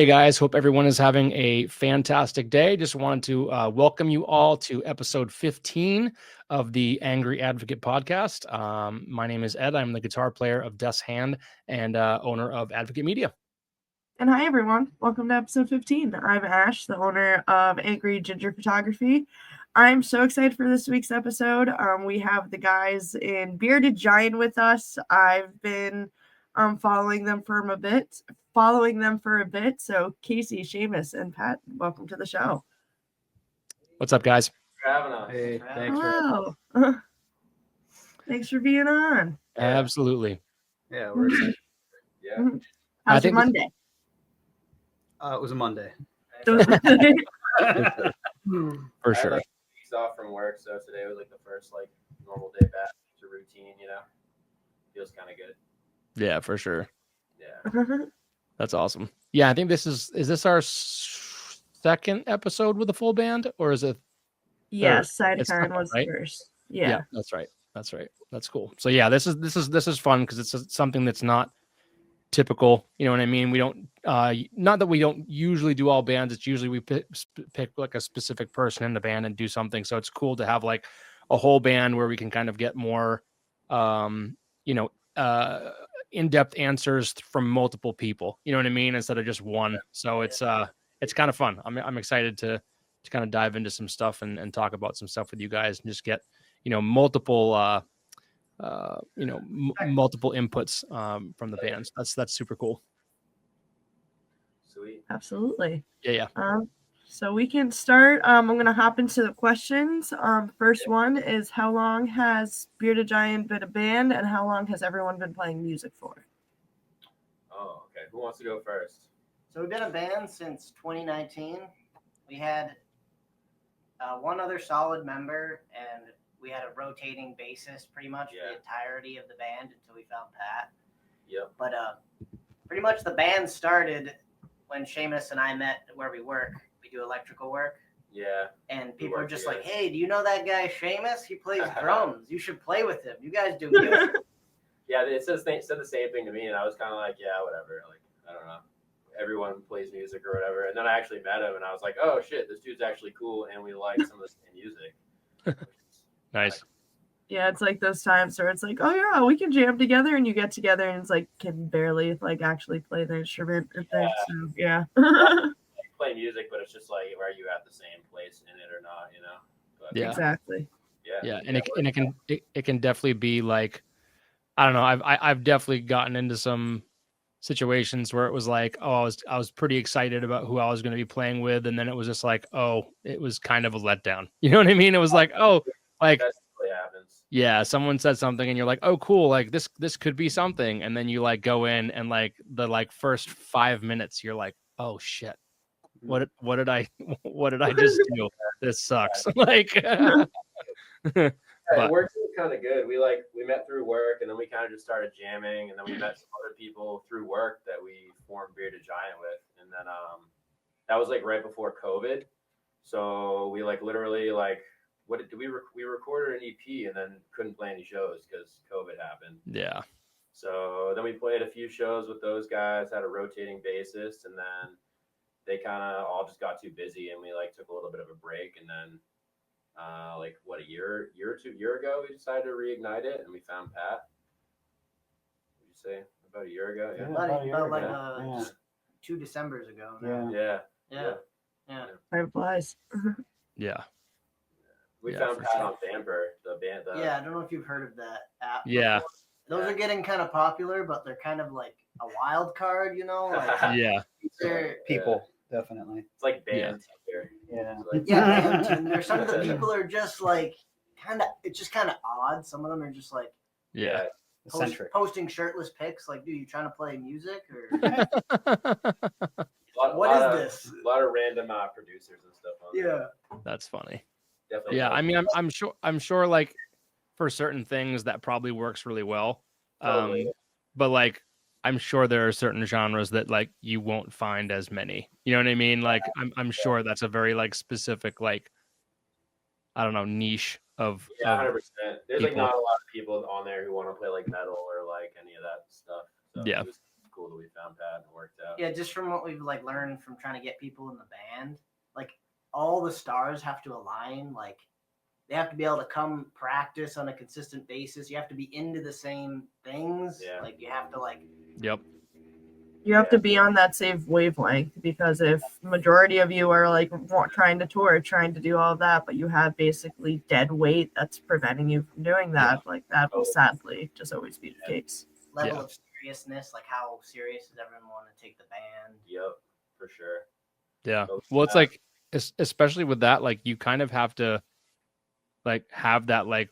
Hey guys, hope everyone is having a fantastic day. Just wanted to welcome you all to episode 15 of the Angry Advocate podcast. My name is Ed. I'm the guitar player of Death's Hand and owner of Advocate Media. And hi everyone, welcome to episode 15. I'm Ash, the owner of Angry Ginger Photography. I'm so excited for this week's episode. We have the guys in Bearded Giant with us. I've been following them for a bit. So Casey, Seamus, and Pat, welcome to the show. What's up, guys? For having us. Hey, thanks. Hello. Thanks for being on. Yeah. Absolutely. Yeah, we're excited. Yeah. How's your Monday? It was a Monday. For I sure. had, weeks off from work, so today was the first normal day back to routine. Feels kind of good. Yeah, for sure. Yeah. That's awesome. Yeah, I think is this our second episode with a full band, or is it? Yes, Sidecarn was right? first. Yeah, that's right. That's cool. So yeah, this is fun because it's something that's not typical. You know what I mean? We don't not that we don't usually do all bands. It's usually we pick a specific person in the band and do something. So it's cool to have a whole band where we can kind of get more in-depth answers from multiple people. You know what I mean? Instead of just one. So it's kind of fun. I'm excited to kind of dive into some stuff and talk about some stuff with you guys and just get multiple multiple inputs from the bands. That's super cool. Sweet. absolutely. Yeah. So we can start. I'm going to hop into the questions. First one is, how long has Bearded Giant been a band, and how long has everyone been playing music for? Oh, okay. Who wants to go first? So we've been a band since 2019. We had one other solid member, and we had a rotating bassist pretty much for the entirety of the band until we found Pat. Yep. But pretty much the band started when Seamus and I met where we work. We do electrical work. Yeah. And people are just like, hey, do you know that guy Seamus? He plays drums. You should play with him. You guys do music. Yeah, it said the same thing to me, and I was kind of like, yeah, whatever. I don't know. Everyone plays music or whatever. And then I actually met him, and I was like, oh, shit, this dude's actually cool, and we like some of the same music. Nice. Yeah, it's like those times where it's like, oh yeah, we can jam together, and you get together and it's like can barely actually play the instrument or things. So, yeah. Play music, but it's just are you at the same place in it or not? But, Yeah. Exactly. Yeah. And it can definitely be I don't know. I've definitely gotten into some situations where it was I was pretty excited about who I was going to be playing with, and then it was just it was kind of a letdown. You know what I mean? It was that really happens. Yeah, someone said something and you're like, oh cool, this could be something, and then you go in and the first 5 minutes you're like, oh shit, what did I just do? This sucks. It worked kind of good. We met through work, and then we kind of just started jamming, and then we met some other people through work that we formed Bearded Giant with, and then that was right before COVID. So we literally what did we recorded an EP and then couldn't play any shows because COVID happened. Yeah. So then we played a few shows with those guys, had a rotating bassist, and then they kind of all just got too busy, and we took a little bit of a break, and then a year or 2 years ago we decided to reignite it, and we found Pat. What did you say? About a year ago? Yeah. About 2 Decembers ago. Yeah. Time flies. Yeah. We found Pat on Vamper, the band. Yeah, I don't know if you've heard of that app. Yeah. Those are getting kind of popular, but they're kind of like a wild card, Yeah. People, definitely. It's like band Tinder. Yeah. Band Tinder. Some of the people are just it's just kind of odd. Some of them are just Yeah. posting shirtless pics. Dude, you trying to play music or what is this? A lot of random producers and stuff on there. That's funny. Definitely. Yeah, I mean, I'm sure for certain things that probably works really well. Totally. But I'm sure there are certain genres that you won't find as many. You know what I mean? I'm sure that's a very specific I don't know, niche of 100%. There's people. not a lot of people on there who want to play metal or any of that stuff. So Yeah. cool that we found that and worked out. Yeah, just from what we've like learned from trying to get people in the band, like all the stars have to align. Like they have to be able to come practice on a consistent basis. You have to be into the same things. Yeah. Like you have to like. Yep. You have to be on that same wavelength, because if majority of you are like trying to tour, trying to do all of that, but you have basically dead weight that's preventing you from doing that, like that will sadly just always be the case. Level of seriousness, like how serious does everyone want to take the band? Yep, for sure. Yeah. So Well, it's like, especially with that, like you kind of have to like have that like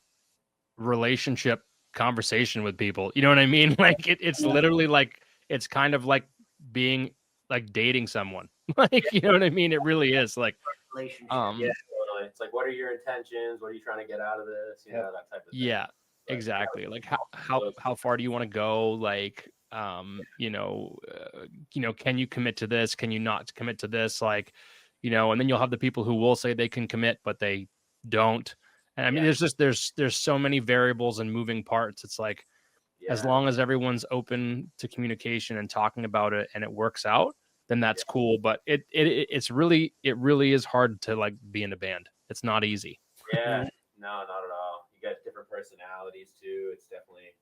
relationship conversation with people. You know what I mean? Like it's literally like, it's kind of like being like dating someone. Like, you know what I mean? It really is like, Relationship. yeah, totally. It's like, what are your intentions? What are you trying to get out of this? You know, that type of thing. yeah, exactly. Like how far do you want to go? Like, can you commit to this? Can you not commit to this? Like, and then you'll have the people who will say they can commit, but they don't. And I mean, there's so many variables and moving parts. It's like, as long as everyone's open to communication and talking about it and it works out, then that's cool. But it really is hard to like be in a band. It's not easy. Yeah, no, not at all. You got different personalities too. It's definitely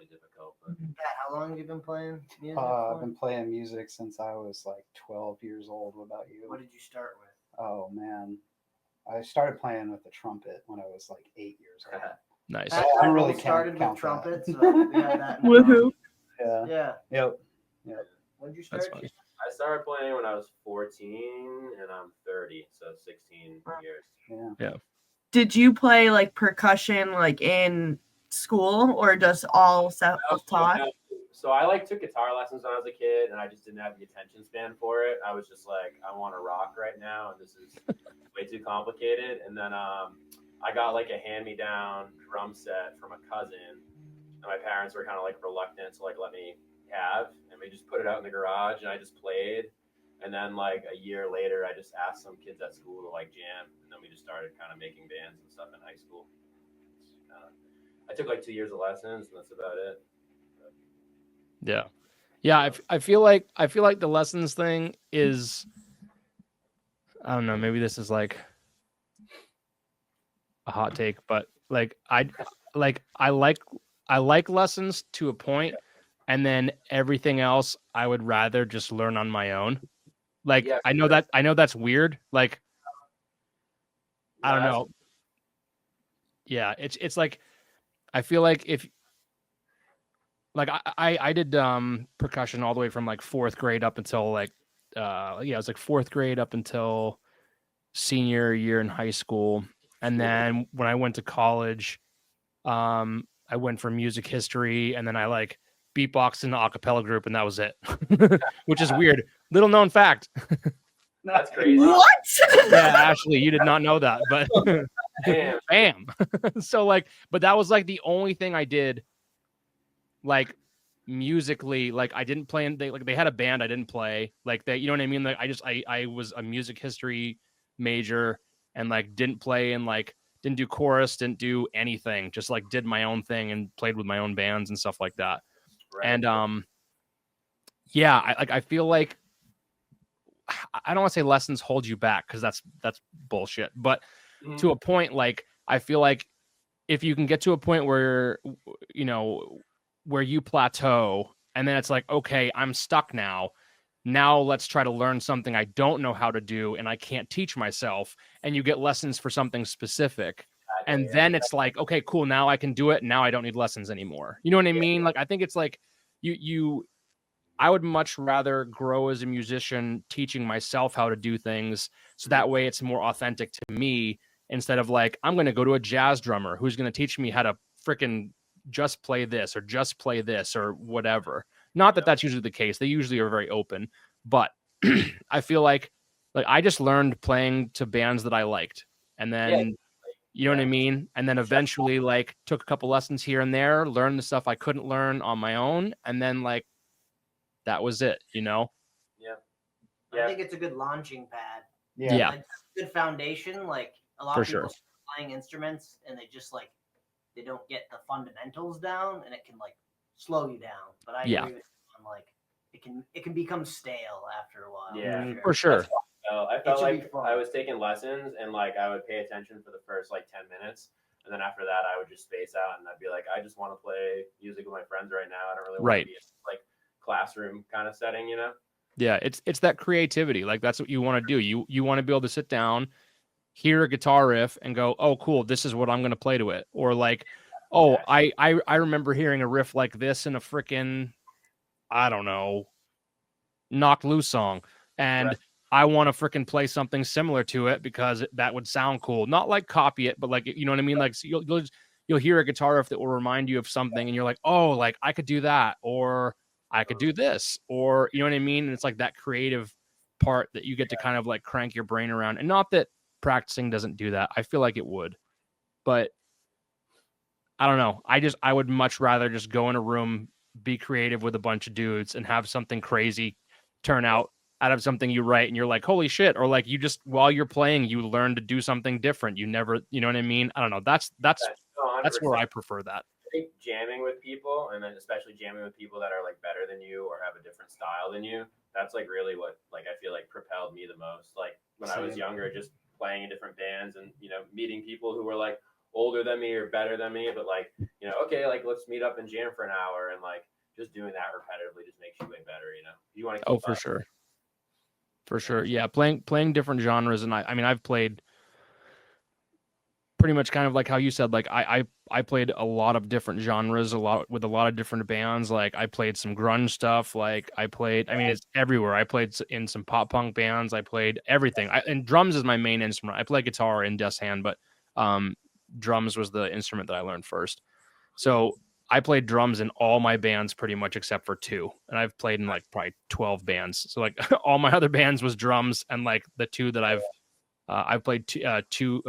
difficult. But Yeah, how long have you been playing music? I've been playing music since I was like 12 years old. What about you? What did you start with? Oh man, I started playing with the trumpet when I was like 8 years old. Nice. I don't really started count with that. trumpets. So we had that. Woohoo! Yeah. Yep. When did you start? That's funny. I started playing when I was 14, and I'm 30, so 16 years. Yeah. Did you play like percussion like in school, or just all self-taught? So I like took guitar lessons when I was a kid, and I just didn't have the attention span for it. I was just like, I want to rock right now, and this is way too complicated. And then I got like a hand-me-down drum set from a cousin, and my parents were kind of like reluctant to like let me have, and we just put it out in the garage, and I just played. And then like a year later, I just asked some kids at school to like jam, and then we just started kind of making bands and stuff in high school. I took like 2 years of lessons, and that's about it. Yeah. I feel like the lessons thing is, I don't know, maybe this is like a hot take, but like I like lessons to a point, and then everything else I would rather just learn on my own. Like I know that's weird. Like I don't know. Yeah, it's like I feel like if like I did percussion all the way from like fourth grade up until like it was like fourth grade up until senior year in high school. And then when I went to college, I went for music history, and then I like beatboxed in an a cappella group, and that was it. Which is weird. Little known fact. That's crazy. What? Yeah, Ashley, you did not know that, but bam. So like, but that was like the only thing I did like musically. Like I didn't play in, they had a band, I didn't play. Like they, you know what I mean? Like I was a music history major, and like didn't play, and like didn't do chorus, didn't do anything, just like did my own thing and played with my own bands and stuff like that. Right. And I feel like I don't want to say lessons hold you back, because that's bullshit. But to a point, like I feel like if you can get to a point where where you plateau, and then it's like, okay, I'm stuck now. Now let's try to learn something I don't know how to do and I can't teach myself. And you get lessons for something specific. And then it's like, okay, cool. Now I can do it. Now I don't need lessons anymore. You know what I mean? Like, I think it's like I would much rather grow as a musician teaching myself how to do things, so that way it's more authentic to me, instead of like, I'm going to go to a jazz drummer who's going to teach me how to freaking just play this or just play this or whatever. Not that that's usually the case. They usually are very open, but I feel like I just learned playing to bands that I liked, and then you know what I mean? And then eventually like took a couple lessons here and there, learned the stuff I couldn't learn on my own, and then like that was it, you know? I think it's a good launching pad. Yeah. Like, good foundation. Like a lot of people start playing instruments and they just like they don't get the fundamentals down, and it can like slow you down. But I agree with you on like it can become stale after a while. Yeah, For sure. I felt should be like fun. I was taking lessons and like I would pay attention for the first like 10 minutes. And then after that, I would just space out and I'd be like, I just want to play music with my friends right now. I don't really want Right. to be in like classroom kind of setting, you know? Yeah, it's that creativity. Like that's what you want to do. You want to be able to sit down, hear a guitar riff, and go, "Oh, cool! This is what I'm going to play to it." Or like, "Oh, I remember hearing a riff like this in a freaking, I don't know, Knock Loose song, and Right. I want to freaking play something similar to it because that would sound cool. Not like copy it, but like you know what I mean. Like so you'll hear a guitar riff that will remind you of something, and you're like, oh, like I could do that, or I could do this, or you know what I mean. And it's like that creative part that you get to kind of like crank your brain around. And not that practicing doesn't do that. I feel like it would, but I don't know. I would much rather just go in a room, be creative with a bunch of dudes, and have something crazy turn out of something you write, and you're like, holy shit, or like you just while you're playing, you learn to do something different. You never, you know what I mean? I don't know. That's where 100%. I prefer that. I think jamming with people, and then especially jamming with people that are like better than you or have a different style than you, that's like really what like I feel like propelled me the most. Like when I was Same. younger, just playing in different bands and meeting people who were like older than me or better than me, but like okay, like let's meet up and jam for an hour, and like just doing that repetitively just makes you way better. You want to keep Oh, for up. sure. For sure. Yeah. Playing different genres. And I mean, I've played pretty much kind of like how you said, like I played a lot of different genres, with a lot of different bands. Like I played some grunge stuff. Like I mean, it's everywhere. I played in some pop punk bands. I played everything. And drums is my main instrument. I play guitar in Death's Hand, but drums was the instrument that I learned first. So I played drums in all my bands pretty much except for 2. And I've played in like probably 12 bands. So like all my other bands was drums, and like the 2 that I've played two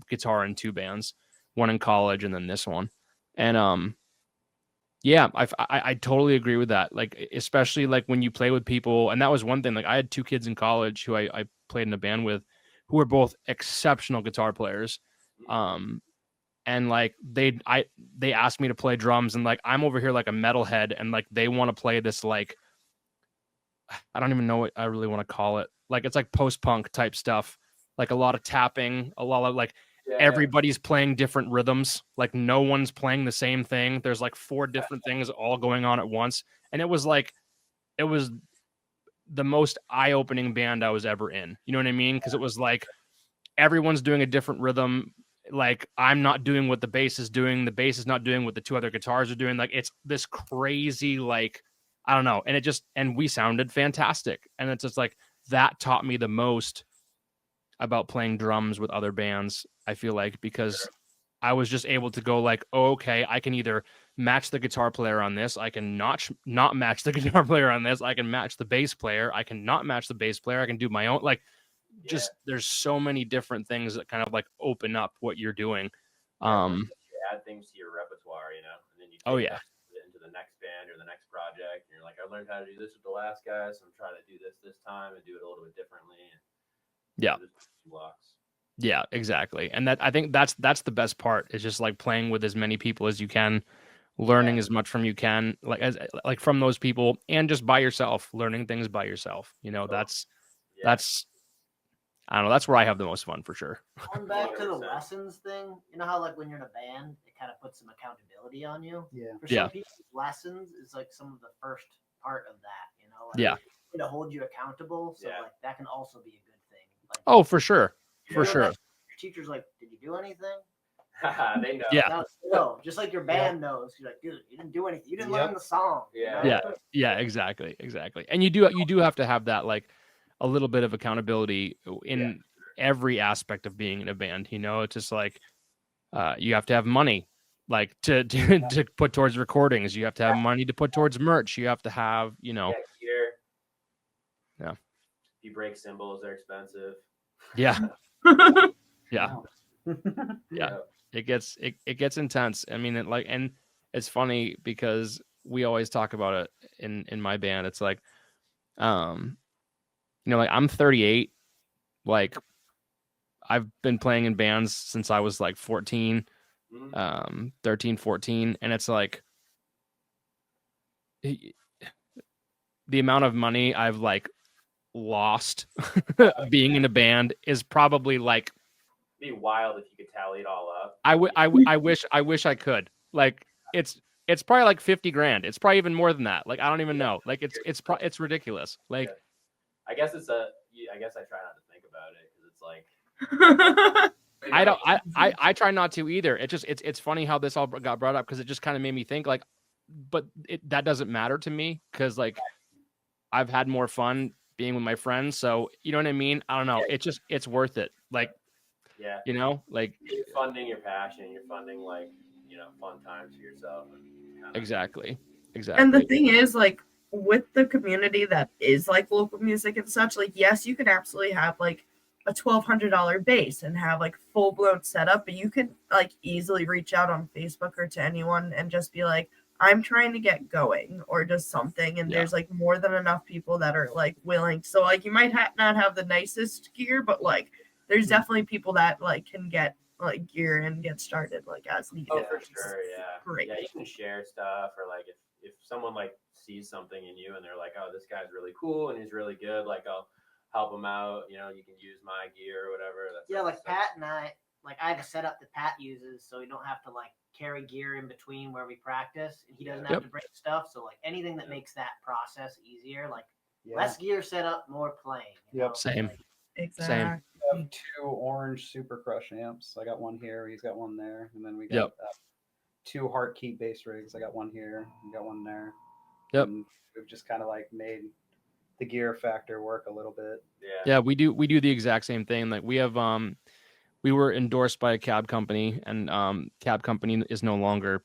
guitar in 2 bands, one in college and then this one. And yeah, I totally agree with that. Like especially like when you play with people, and that was one thing. Like I had 2 kids in college who I played in a band with, who were both exceptional guitar players. And like they asked me to play drums, and like I'm over here like a metalhead, and like they want to play this, like I don't even know what I really want to call it. Like it's like post-punk type stuff, like a lot of tapping, a lot of like everybody's playing different rhythms, like no one's playing the same thing. There's like 4 different things all going on at once, and it was the most eye-opening band I was ever in. You know what I mean? Because it was like everyone's doing a different rhythm. Like I'm not doing what the bass is doing. The bass is not doing what the 2 other guitars are doing. Like it's this crazy, like, I don't know. And we sounded fantastic. And it's just like, that taught me the most about playing drums with other bands, I feel like, because I was just able to go like, oh, okay, I can either match the guitar player on this. I can not match the guitar player on this. I can match the bass player. I can not match the bass player. I can do my own, like, just there's so many different things that kind of like open up what you're doing. You add things to your repertoire, and then you take that into the next band or the next project, and you're like, I learned how to do this with the last guy, so I'm trying to do this time and do it a little bit differently. Blocks. Yeah, exactly. And I think that's the best part, is just like playing with as many people as you can, learning as much from you can, like from those people, and just by yourself, learning things by yourself. That's I don't know. That's where I have the most fun, for sure. Going back to the lessons thing, you know how like when you're in a band, it kind of puts some accountability on you. Yeah. For some people, lessons is like some of the first part of that. Like, to hold you accountable. So like that can also be a good thing. Like, oh, for sure, for sure. Like, your teacher's like, "Did you do anything?" They know. Yeah. No, just like your band knows. You're like, dude, you didn't do anything. You didn't learn the song. Yeah, exactly. And you do have to have that, like, a little bit of accountability in every aspect of being in a band. It's just like you have to have money, like to put towards recordings. You have to have money to put towards merch. You have to have gear. Yeah. If you break cymbals, they're expensive. Yeah. Yeah. Yeah. It gets intense. I mean, and it's funny because we always talk about it in my band. It's like, like I'm 38. Like I've been playing in bands since I was like 14, 13, 14. And it's like, the amount of money I've like lost being in a band is probably like It'd be wild if you could tally it all up. I wish I could. Like it's probably like 50 grand. It's probably even more than that. Like I don't even know. Like it's ridiculous. Like I guess I try not to think about it because it's like I try not to either. It's funny how this all got brought up because it just kind of made me think like, but that doesn't matter to me because like I've had more fun being with my friends. So you know what I mean? I don't know. It's worth it. Like, yeah, you know, like you're funding your passion. You're funding like fun times for yourself. And exactly. And the thing is, like, with the community that is like local music and such, like, yes, you can absolutely have like a $1,200 bass and have like full blown setup, but you can like easily reach out on Facebook or to anyone and just be like, I'm trying to get going or just something. And there's like more than enough people that are like willing. So, like, you might not have the nicest gear, but like, there's definitely people that like can get like gear and get started like as needed. Oh, for sure, yeah. Great. Yeah, you can share stuff, or like if someone like sees something in you and they're like, oh, this guy's really cool and he's really good, like I'll help him out. You can use my gear or whatever. That's like Pat and I, like I have a setup that Pat uses, so we don't have to like carry gear in between where we practice, and he doesn't have to bring stuff. So like anything that makes that process easier, like less gear set up, more playing. Yep. Same. Like, exactly. I have 2 orange Super Crush amps. I got one here. He's got one there, and then we got 2 Heartkeep bass rigs. I got one here. We got one there. Yep. And we've just kind of like made the gear factor work a little bit. Yeah, we do the exact same thing. Like we have we were endorsed by a cab company, and cab company is no longer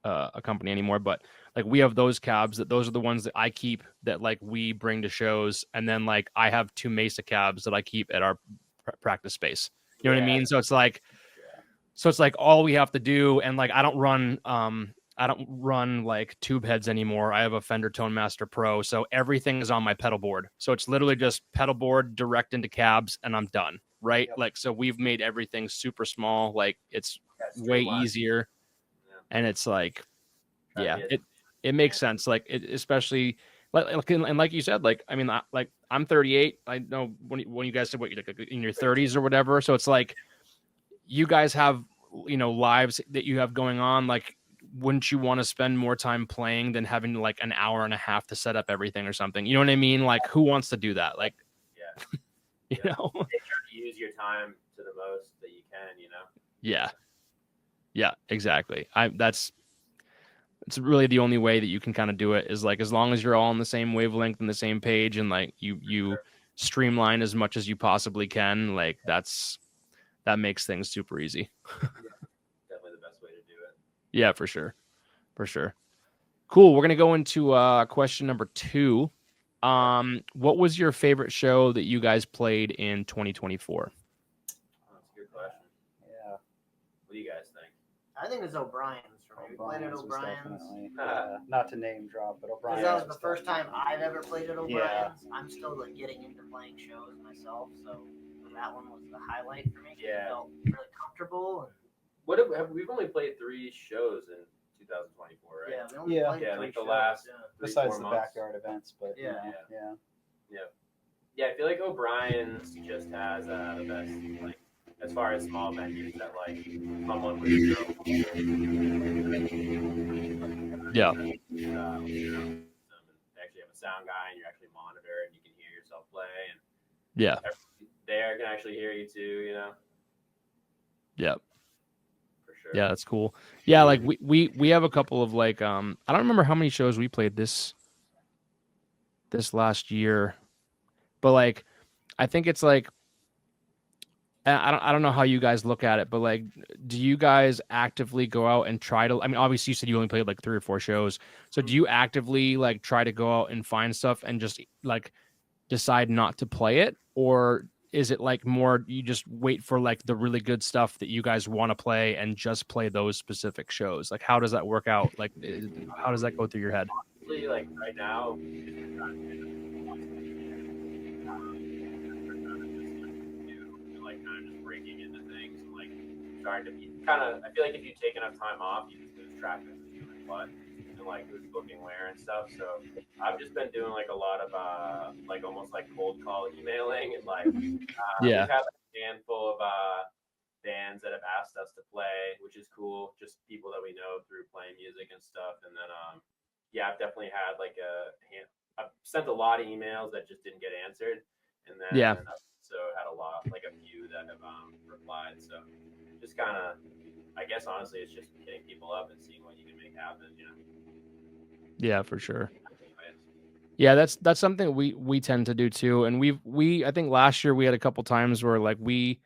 a company anymore, but like we have those cabs those are the ones that I keep that like we bring to shows, and then like I have 2 Mesa cabs that I keep at our practice space. You know what I mean? So it's like all we have to do, and like I don't run like tube heads anymore. I have a Fender Tone Master Pro, so everything is on my pedal board. So it's literally just pedal board direct into cabs, and I'm done. Right? Yep. Like so we've made everything super small. Like it's way easier, and it's like it makes sense. Like it especially like you said. Like I mean, like I'm 38. I know when you guys said what you're like in your 30s or whatever. So it's like you guys have lives that you have going on. Like wouldn't you want to spend more time playing than having like an hour and a half to set up everything or something? You know what I mean? Like who wants to do that? Like you know, try to use your time to the most that you can. Yeah, exactly. It's really the only way that you can kind of do it is like as long as you're all on the same wavelength and the same page, and like you streamline as much as you possibly can. Like that makes things super easy. Definitely the best way to do it. Yeah, for sure. Cool. We're gonna go into question number 2. What was your favorite show that you guys played in 2024? That's a good question. Yeah. What do you guys think? I think it's O'Brien's for me. We played at O'Brien's. Not to name drop, but O'Brien's. That was the first time I've ever played at O'Brien's. I'm still like getting into playing shows myself, so that one was the highlight for me. Yeah. I felt really comfortable. And we've only played 3 shows in 2024, right? Yeah, we only played 3 like the shows, last 3, besides 4 the months. backyard events, but Yeah. Yeah, I feel like O'Brien's just has the best, like, as far as small venues that like someone would go. Yeah. They actually have a sound guy, and you actually monitor, and you can hear yourself play, and there can actually hear you too. Yeah. For sure. Yeah, that's cool. Yeah, like we have a couple of like I don't remember how many shows we played this last year, but like I think it's like I don't know how you guys look at it, but like do you guys actively go out and try to, I mean obviously you said you only played like 3 or 4 shows, so do you actively like try to go out and find stuff and just like decide not to play it, or is it like more you just wait for like the really good stuff that you guys want to play and just play those specific shows? Like how does that work out? Like how does that go through your head? Like right now, like kind of just breaking into things and like trying to be kind of. I feel like if you take enough time off, you just lose track of what. and like who's booking where and stuff. So I've just been doing like a lot of like almost like cold call emailing, and like Yeah. we've had like, a handful of bands that have asked us to play, which is cool. Just people that we know through playing music and stuff. And then yeah, I've definitely had like I've sent a lot of emails that just didn't get answered, and then Yeah. I've also had like a few that have replied. So just kind of, I guess honestly, it's just hitting people up and seeing what you can make happen. Yeah, for sure. Anyways. Yeah, that's something we tend to do too. And we I think last year we had a couple times where like we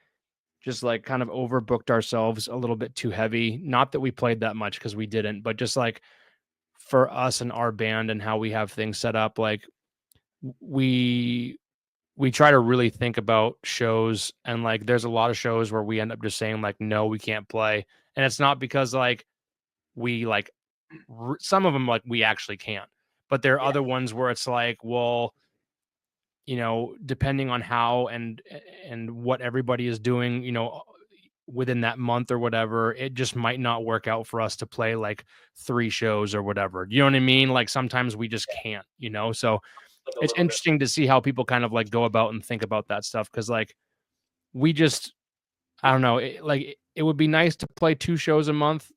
just like kind of overbooked ourselves a little bit too heavy. Not that we played that much because we didn't, but just like for us and our band and how we have things set up, like we we try to really think about shows, and like there's a lot of shows where we end up just saying like no, we can't play. And it's not because like we like some of them like we actually can't, but there are Yeah. other ones where it's like, well, depending on how and what everybody is doing, within that month or whatever, it just might not work out for us to play like 3 shows or whatever. You know what I mean? Like sometimes we just can't, So Like a it's little bit. interesting to see how people kind of like go about and think about that stuff, because like we just, I don't know, it would be nice to play 2 shows a month.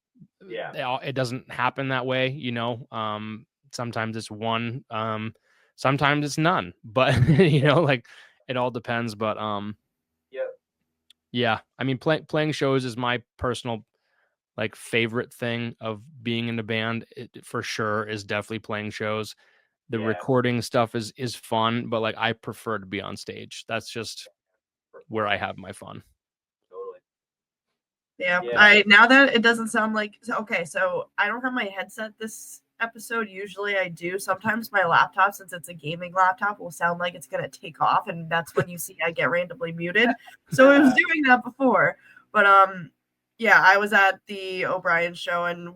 Yeah. It doesn't happen that way, sometimes it's one, sometimes it's none, but like it all depends. But Yep. yeah, I mean, playing shows is my personal like favorite thing of being in a band. It for sure is definitely playing shows. The Yeah. recording stuff is fun, but like I prefer to be on stage. That's just where I have my fun. Totally. Yeah. Yeah. Now that it doesn't sound like okay, so I don't have my headset this episode. Usually I do. Sometimes my laptop, since it's a gaming laptop, will sound like it's gonna take off, and that's when you see I get randomly muted. So it was doing that before. But yeah, I was at the O'Brien show, and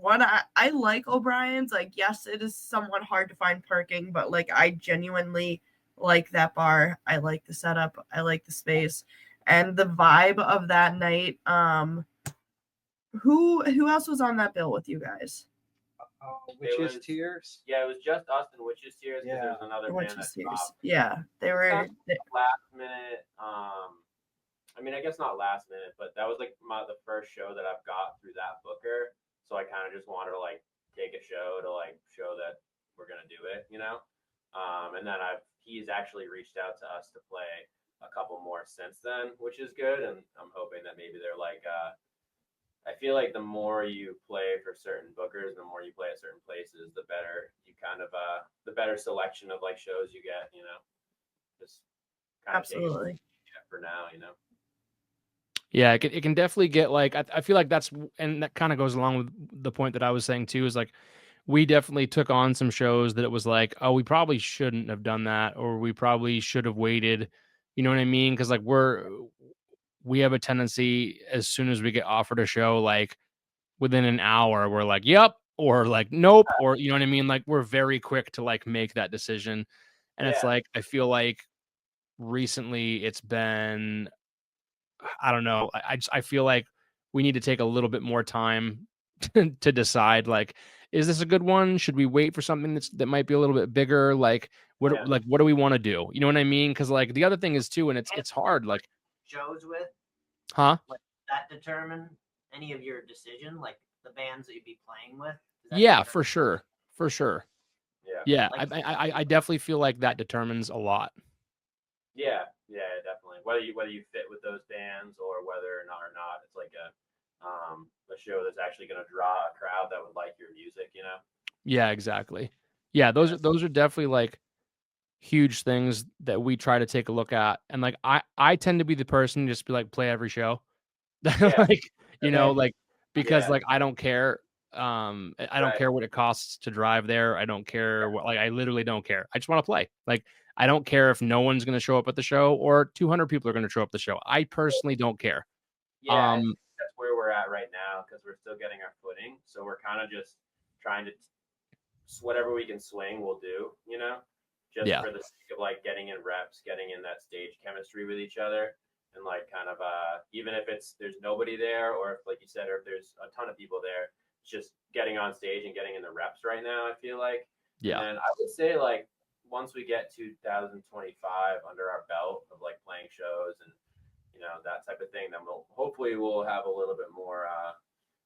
I like O'Brien's. Like, yes, it is somewhat hard to find parking, but like I genuinely like that bar. I like the setup. I like the space. And the vibe of that night, who else was on that bill with you guys? Witches was- Tears. Yeah, it was just us and Witches Tears. Yeah. There's another Witches band that Tears. dropped. Yeah, they were. Last minute. I mean, I guess not last minute, but that was like the first show that I've got through that booker. So I kind of just wanted to like take a show to like show that we're gonna do it, And then he's actually reached out to us to play a couple more since then, which is good. And I'm hoping that maybe they're like, I feel like the more you play for certain bookers, the more you play at certain places, the better you kind of, the better selection of like shows you get, just kind of Absolutely. for now, Yeah, it can definitely get like, I feel like and that kind of goes along with the point that I was saying too, is like we definitely took on some shows that it was like, oh, we probably shouldn't have done that, or we probably should have waited. You know what I mean? Because like we have a tendency, as soon as we get offered a show, like within an hour, we're like, yep, or like, nope, or you know what I mean? Like we're very quick to like make that decision. And it's Yeah. like, I feel like recently it's been, I don't know. I feel like we need to take a little bit more time to decide, like, is this a good one? Should we wait for something that might be a little bit bigger? Like, what do we want to do? You know what I mean? Because like the other thing is too, and it's hard. Like, Shows with huh? that determine any of your decision, like the bands that you'd be playing with. Yeah, for sure, for sure. Yeah. Yeah, Like- I definitely feel like that determines a lot. Yeah, definitely. Whether you fit with those bands or whether or not, it's like a show that's actually going to draw a crowd that would like your music, Yeah, exactly. Yeah, those are definitely like huge things that we try to take a look at. And like I tend to be the person to just be like, play every show. Like, like, because like I don't care. I don't care what it costs to drive there. I don't care what, like, I literally don't care. I just want to play. Like, I don't care if no one's going to show up at the show or 200 people are going to show up at the show. I personally don't care. Yeah, I think that's where we're at right now because we're still getting our footing. So we're kind of just trying to whatever we can swing, we'll do, just for the sake of like getting in reps, getting in that stage chemistry with each other. And like kind of even if there's nobody there, or if, like you said, or if there's a ton of people there, just getting on stage and getting in the reps right now, I feel like. Yeah. And I would say like once we get 2025 under our belt of like playing shows and that type of thing, then we'll have a little bit more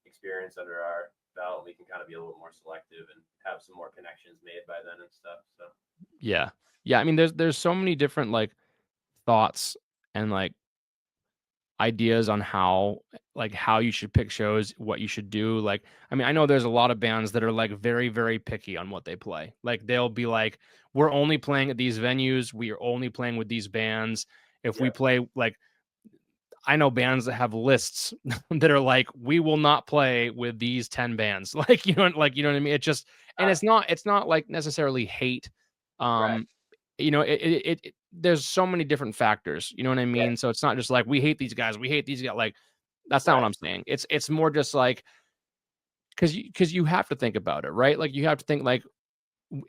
experience under our belt. We can kind of be a little more selective and have some more connections made by then and stuff. So Yeah. I mean, there's so many different like thoughts and like ideas on how you should pick shows, what you should do. Like, I mean, I know there's a lot of bands that are like very, very picky on what they play. Like they'll be like, we're only playing at these venues. We are only playing with these bands. If we play like, I know bands that have lists that are like, we will not play with these 10 bands. Like, you know what I mean? It just, and it's not like necessarily hate. right. There's so many different factors, you know what I mean? Yeah. So it's not just like, we hate these guys. Like, that's not what I'm saying. It's more just like, cause you have to think about it, right? Like you have to think like,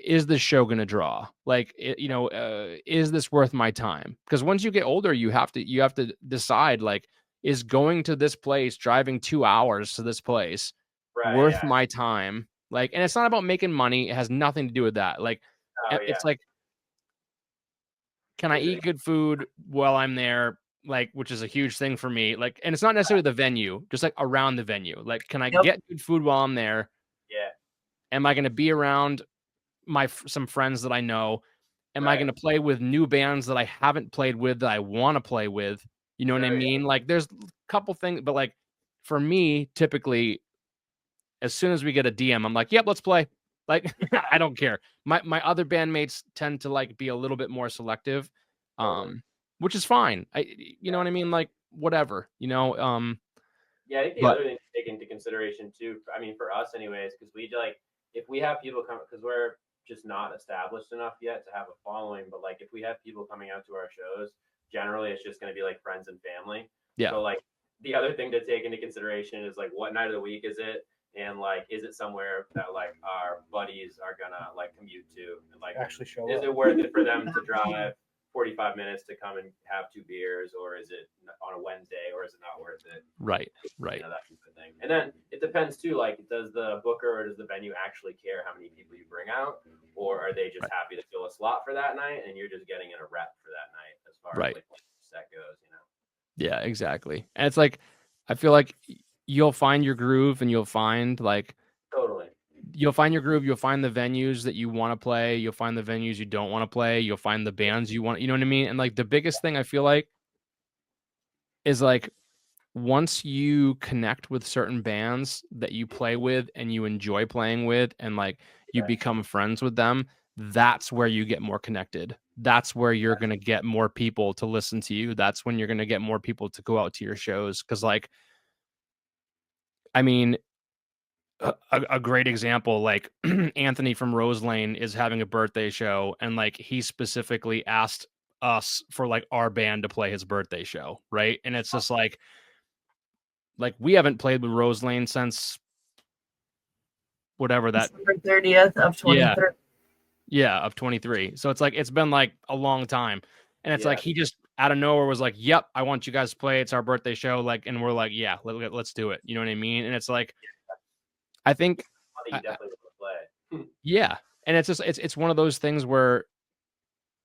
is this show going to draw? Like, is this worth my time? Because once you get older, you have to decide like, is going to this place, driving 2 hours to this place worth my time? Like, and it's not about making money. It has nothing to do with that. Like, it's like, can I eat good food while I'm there? Like, which is a huge thing for me. Like, and it's not necessarily the venue, just like around the venue. Like, can I get good food while I'm there? Yeah. Am I going to be around some friends that I know? Am I going to play with new bands that I haven't played with that I want to play with? You know what I mean? Like, there's a couple things, but like for me, typically, as soon as we get a DM, I'm like, yep, let's play. Like, I don't care. My other bandmates tend to like be a little bit more selective, which is fine. You know what I mean? Like, whatever, Yeah, I think the other thing to take into consideration too, I mean, for us anyways, because we like, if we have people come, because we're just not established enough yet to have a following, but like if we have people coming out to our shows, generally it's just going to be like friends and family. Yeah. So like the other thing to take into consideration is like what night of the week is it? And like, is it somewhere that like our buddies are gonna like commute to and like Actually show is up. it worth it for them to drive 45 minutes to come and have 2 beers, or is it on a Wednesday, or is it not worth it? Right. That type of thing. And then it depends too, like does the booker or does the venue actually care how many people you bring out, or are they just happy to fill a slot for that night and you're just getting in a rep for that night as far as like set goes, Yeah, exactly. And it's like, I feel like you'll find your groove, and you'll find like Totally. You'll find your groove. You'll find the venues that you want to play. You'll find the venues you don't want to play. You'll find the bands you want. You know what I mean? And like the biggest thing I feel like is like once you connect with certain bands that you play with and you enjoy playing with, and like you become friends with them, that's where you get more connected. That's where you're going to get more people to listen to you. That's when you're going to get more people to go out to your shows. Cause like, I mean, a great example, like Anthony from Rose Lane is having a birthday show, and like he specifically asked us for like our band to play his birthday show, right? And it's just like we haven't played with Rose Lane since whatever that December 30th of 23. Yeah, of 23. So it's like it's been like a long time. And it's like he just out of nowhere was like, "Yep, I want you guys to play. It's our birthday show." Like, and we're like, "Yeah, let's do it." You know what I mean? And it's like I think definitely play. Yeah. And it's just it's one of those things where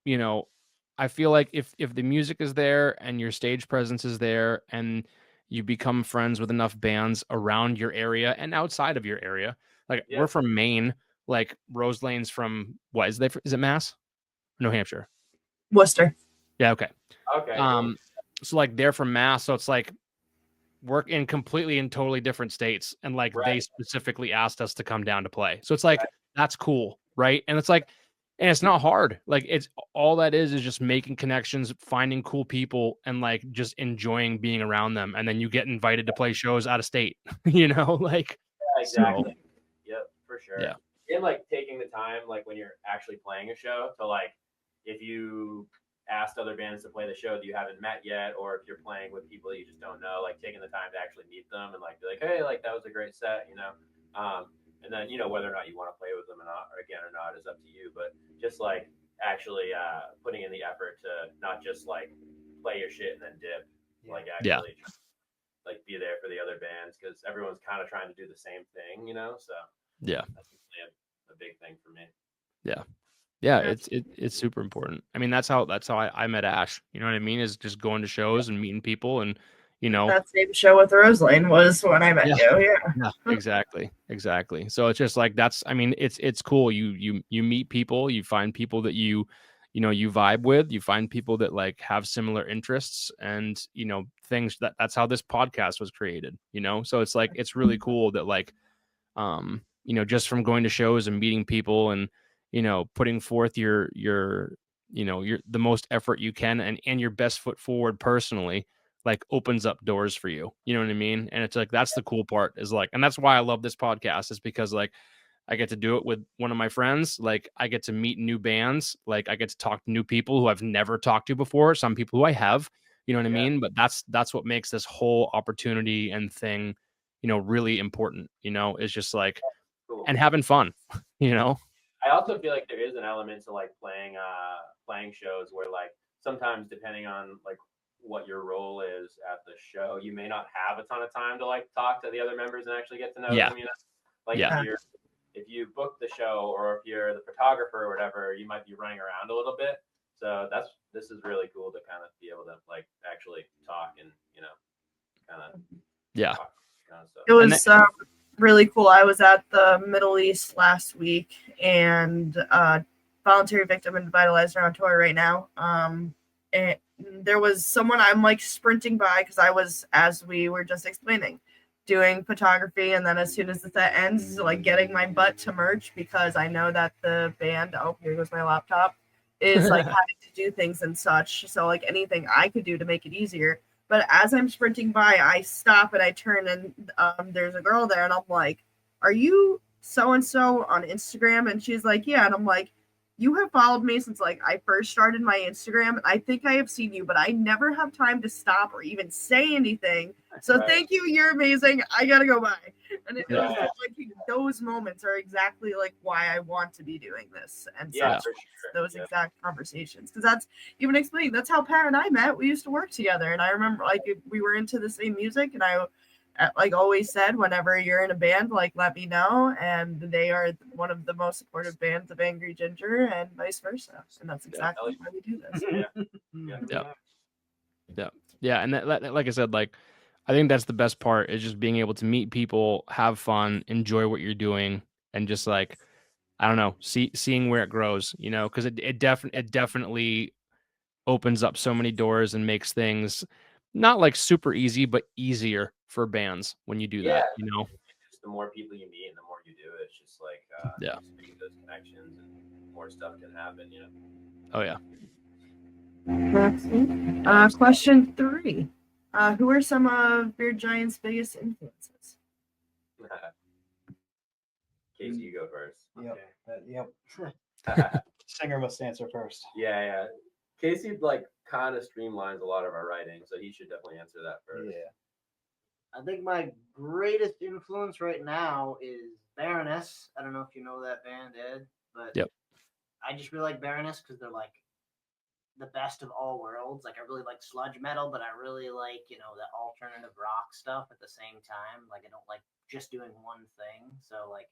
I feel like if the music is there and your stage presence is there and you become friends with enough bands around your area and outside of your area. Like we're from Maine, like Rose Lane's from what is it Mass? New Hampshire. Worcester. Yeah, okay. Okay. So like they're from Mass, so it's like we're in completely and totally different states, and like they specifically asked us to come down to play. So it's like that's cool, right? And it's like, and it's not hard. Like it's all that is just making connections, finding cool people, and like just enjoying being around them. And then you get invited to play shows out of state, like Yeah, exactly. So, Yep, for sure. Yeah. And like taking the time, like when you're actually playing a show, to like if you asked other bands to play the show that you haven't met yet, or if you're playing with people that you just don't know, like taking the time to actually meet them and like be like, hey, like that was a great set, and then whether or not you want to play with them or not is up to you, but just like actually putting in the effort to not just like play your shit and then dip, like actually like be there for the other bands because everyone's kind of trying to do the same thing, you know. So Yeah. that's really a big thing for me. Yeah, it's super important. I mean, that's how I met Ash. You know what I mean? Is just going to shows and meeting people, and That same show with Rosaline was when I met Yeah. you. Yeah. Yeah, exactly. So it's just like I mean, it's cool. You meet people, you find people that you vibe with, you find people that like have similar interests, and things that's how this podcast was created. So it's like it's really cool that like just from going to shows and meeting people and putting forth your the most effort you can and your best foot forward personally, like opens up doors for you. You know what I mean? And it's like that's the cool part is like, and that's why I love this podcast, is because like I get to do it with one of my friends. Like I get to meet new bands. Like I get to talk to new people who I've never talked to before. Some people who I have, you know what I mean? But that's what makes this whole opportunity and thing, really important, is just like, Cool. and having fun, I also feel like there is an element to like playing shows where like sometimes depending on like what your role is at the show, you may not have a ton of time to like talk to the other members and actually get to know them. Like if you book the show or if you're the photographer or whatever, you might be running around a little bit. So this is really cool to kind of be able to like actually talk and kind of talk kind of stuff. It was really cool. I was at the Middle East last week, and Voluntary Victim and Vitalizer on tour right now. And there was someone I'm like sprinting by because I was, as we were just explaining, doing photography, and then as soon as the set ends, like getting my butt to merch because I know that the band, oh, here goes my laptop, is like having to do things and such. So like anything I could do to make it easier. But as I'm sprinting by, I stop and I turn, and there's a girl there, and I'm like, "Are you so and so on Instagram?" And she's like, "Yeah." And I'm like, "You have followed me since like I first started my Instagram. I think I have seen you, but I never have time to stop or even say anything. So thank you. You're amazing. I gotta go by." And it was like those moments are exactly like why I want to be doing this and those exact conversations, because that's even explaining. That's how Pat and I met. We used to work together, and I remember like we were into the same music, and I like always said, whenever you're in a band, like let me know. And they are one of the most supportive bands of Angry Ginger, and vice versa. And that's exactly why we do this. Yeah. And that, like I said, like I think that's the best part, is just being able to meet people, have fun, enjoy what you're doing, and just like, I don't know, seeing where it grows, because it definitely opens up so many doors and makes things not like super easy, but easier for bands when you do that, Just the more people you meet and the more you do it, it's just like just make those connections and more stuff can happen, Oh yeah. Question 3. Who are some of Beard Giant's biggest influences? Casey, you go first. Yep. Singer must answer first. Yeah. Casey like kind of streamlines a lot of our writing, so he should definitely answer that first. Yeah. I think my greatest influence right now is Baroness. I don't know if you know that band, Ed, but I just really like Baroness because they're like the best of all worlds. Like I really like sludge metal, but I really like, the alternative rock stuff at the same time. Like I don't like just doing one thing. So like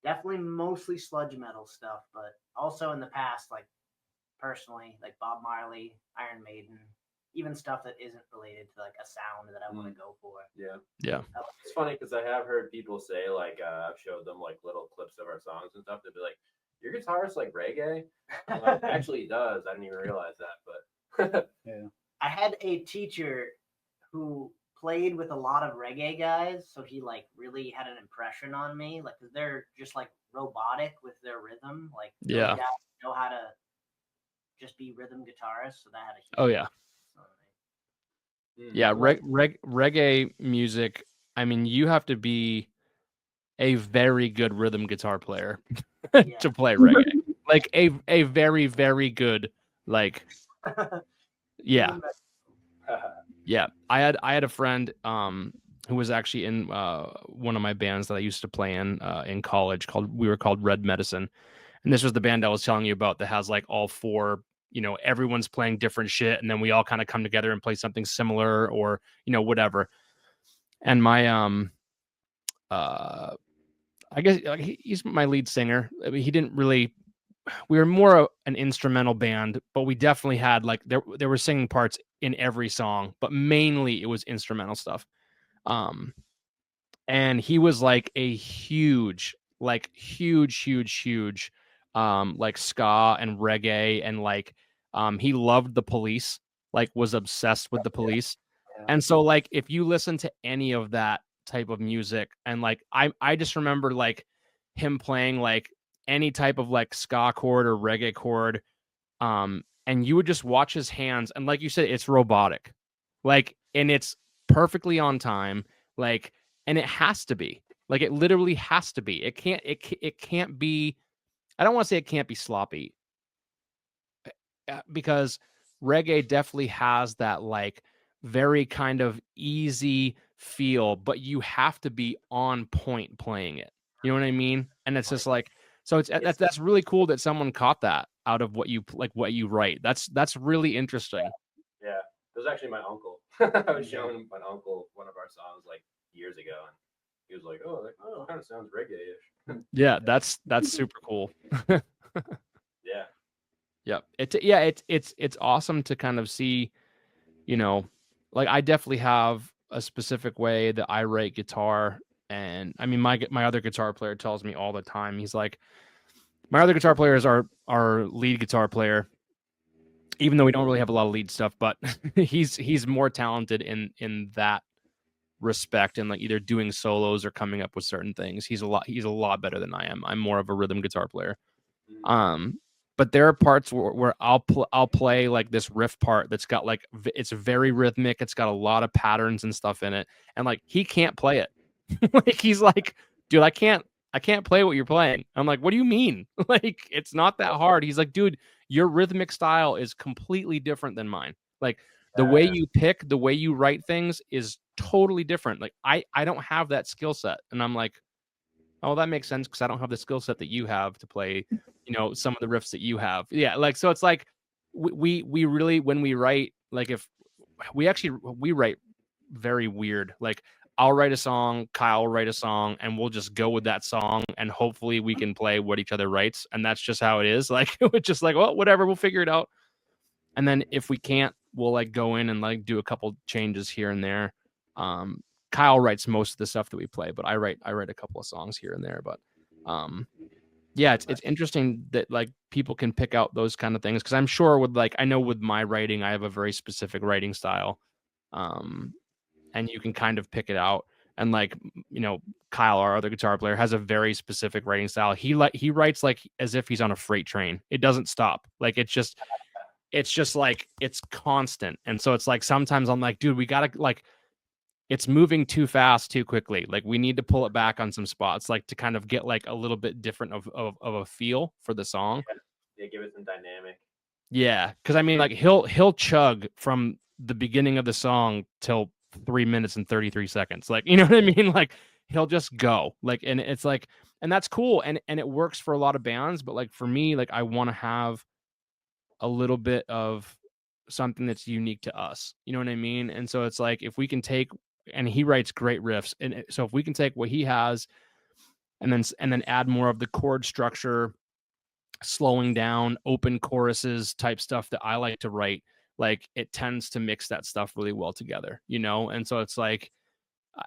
definitely mostly sludge metal stuff, but also in the past, like personally, like Bob Marley, Iron Maiden, even stuff that isn't related to like a sound that I want to go for. Yeah. It's funny because I have heard people say like I've showed them like little clips of our songs and stuff. They'd be like, "Your guitarist like reggae?" I'm like, actually, he does. I didn't even realize that, but I had a teacher who played with a lot of reggae guys, so he like really had an impression on me, like because they're just like robotic with their rhythm. Like those guys know how to just be rhythm guitarists, so that had a huge reggae music. I mean, you have to be a very good rhythm guitar player to play reggae. Like a very, very good, like, yeah. I had a friend who was actually in one of my bands that I used to play in college we were called Red Medicine. And this was the band I was telling you about that has like all 4, everyone's playing different shit, and then we all kind of come together and play something similar or, whatever. and my I guess he's my lead singer. I mean, he didn't really. We were more an instrumental band, but we definitely had like there were singing parts in every song, but mainly it was instrumental stuff. And he was like a huge, huge, like ska and reggae, and like he loved the Police, like was obsessed with the Police. Yeah. And so like if you listen to any of that type of music, and like I just remember like him playing like any type of like ska chord or reggae chord, and you would just watch his hands, and like you said, it's robotic, like, and it's perfectly on time, like, and it has to be, like, it literally has to be. It can't be. I don't want to say it can't be sloppy, because reggae definitely has that like very kind of easy feel, but you have to be on point playing it. You know what I mean? And it's just like, so it's that's really cool that someone caught that out of what you like, what you write. That's really interesting. Yeah, it was actually my uncle. I was showing my uncle one of our songs like years ago, and he was like, "Oh, it kind of sounds reggae-ish." Yeah, that's super cool. Yeah. It's awesome to kind of see, you know, like I definitely have a specific way that I write guitar. And I mean, my other guitar player tells me all the time. He's like, my other guitar player is our lead guitar player, even though we don't really have a lot of lead stuff, but he's more talented in that respect, and like either doing solos or coming up with certain things. He's a lot better than I am. I'm more of a rhythm guitar player. But there are parts where I'll play like this riff part that's got like it's very rhythmic. It's got a lot of patterns and stuff in it, and like he can't play it. Like he's like, dude, I can't play what you're playing. I'm like, what do you mean? Like it's not that hard. He's like, dude, your rhythmic style is completely different than mine. Like the way you pick, the way you write things is totally different. Like I don't have that skill set, and I'm like, oh, that makes sense because I don't have the skill set that you have to play, you know, some of the riffs that you have. Yeah, like so it's like we really, when we write, like if we write very weird. Like I'll write a song, Kyle will write a song, and we'll just go with that song, and hopefully we can play what each other writes, and that's just how it is. Like it's just like, well, whatever, we'll figure it out. And then if we can't, we'll like go in and like do a couple changes here and there. Kyle writes most of the stuff that we play, but I write a couple of songs here and there. But yeah, it's interesting that like people can pick out those kind of things, because I'm sure with like, I know with my writing, I have a very specific writing style, and you can kind of pick it out. And like, you know, Kyle, our other guitar player, has a very specific writing style. He writes like as if he's on a freight train. It doesn't stop. Like it's just like it's constant. And so it's like sometimes I'm like, dude, we gotta like, it's moving too fast, too quickly. Like we need to pull it back on some spots, like to kind of get like a little bit different of a feel for the song. Yeah, give it some dynamic. Yeah, because I mean, like he'll chug from the beginning of the song till 3 minutes and 33 seconds. Like, you know what I mean? Like he'll just go. Like, and it's like, and that's cool, and it works for a lot of bands. But like for me, like I want to have a little bit of something that's unique to us. You know what I mean? And so it's like if we can take, and he writes great riffs, and so if we can take what he has and then add more of the chord structure, slowing down, open choruses type stuff that I like to write, like it tends to mix that stuff really well together, you know? And so it's like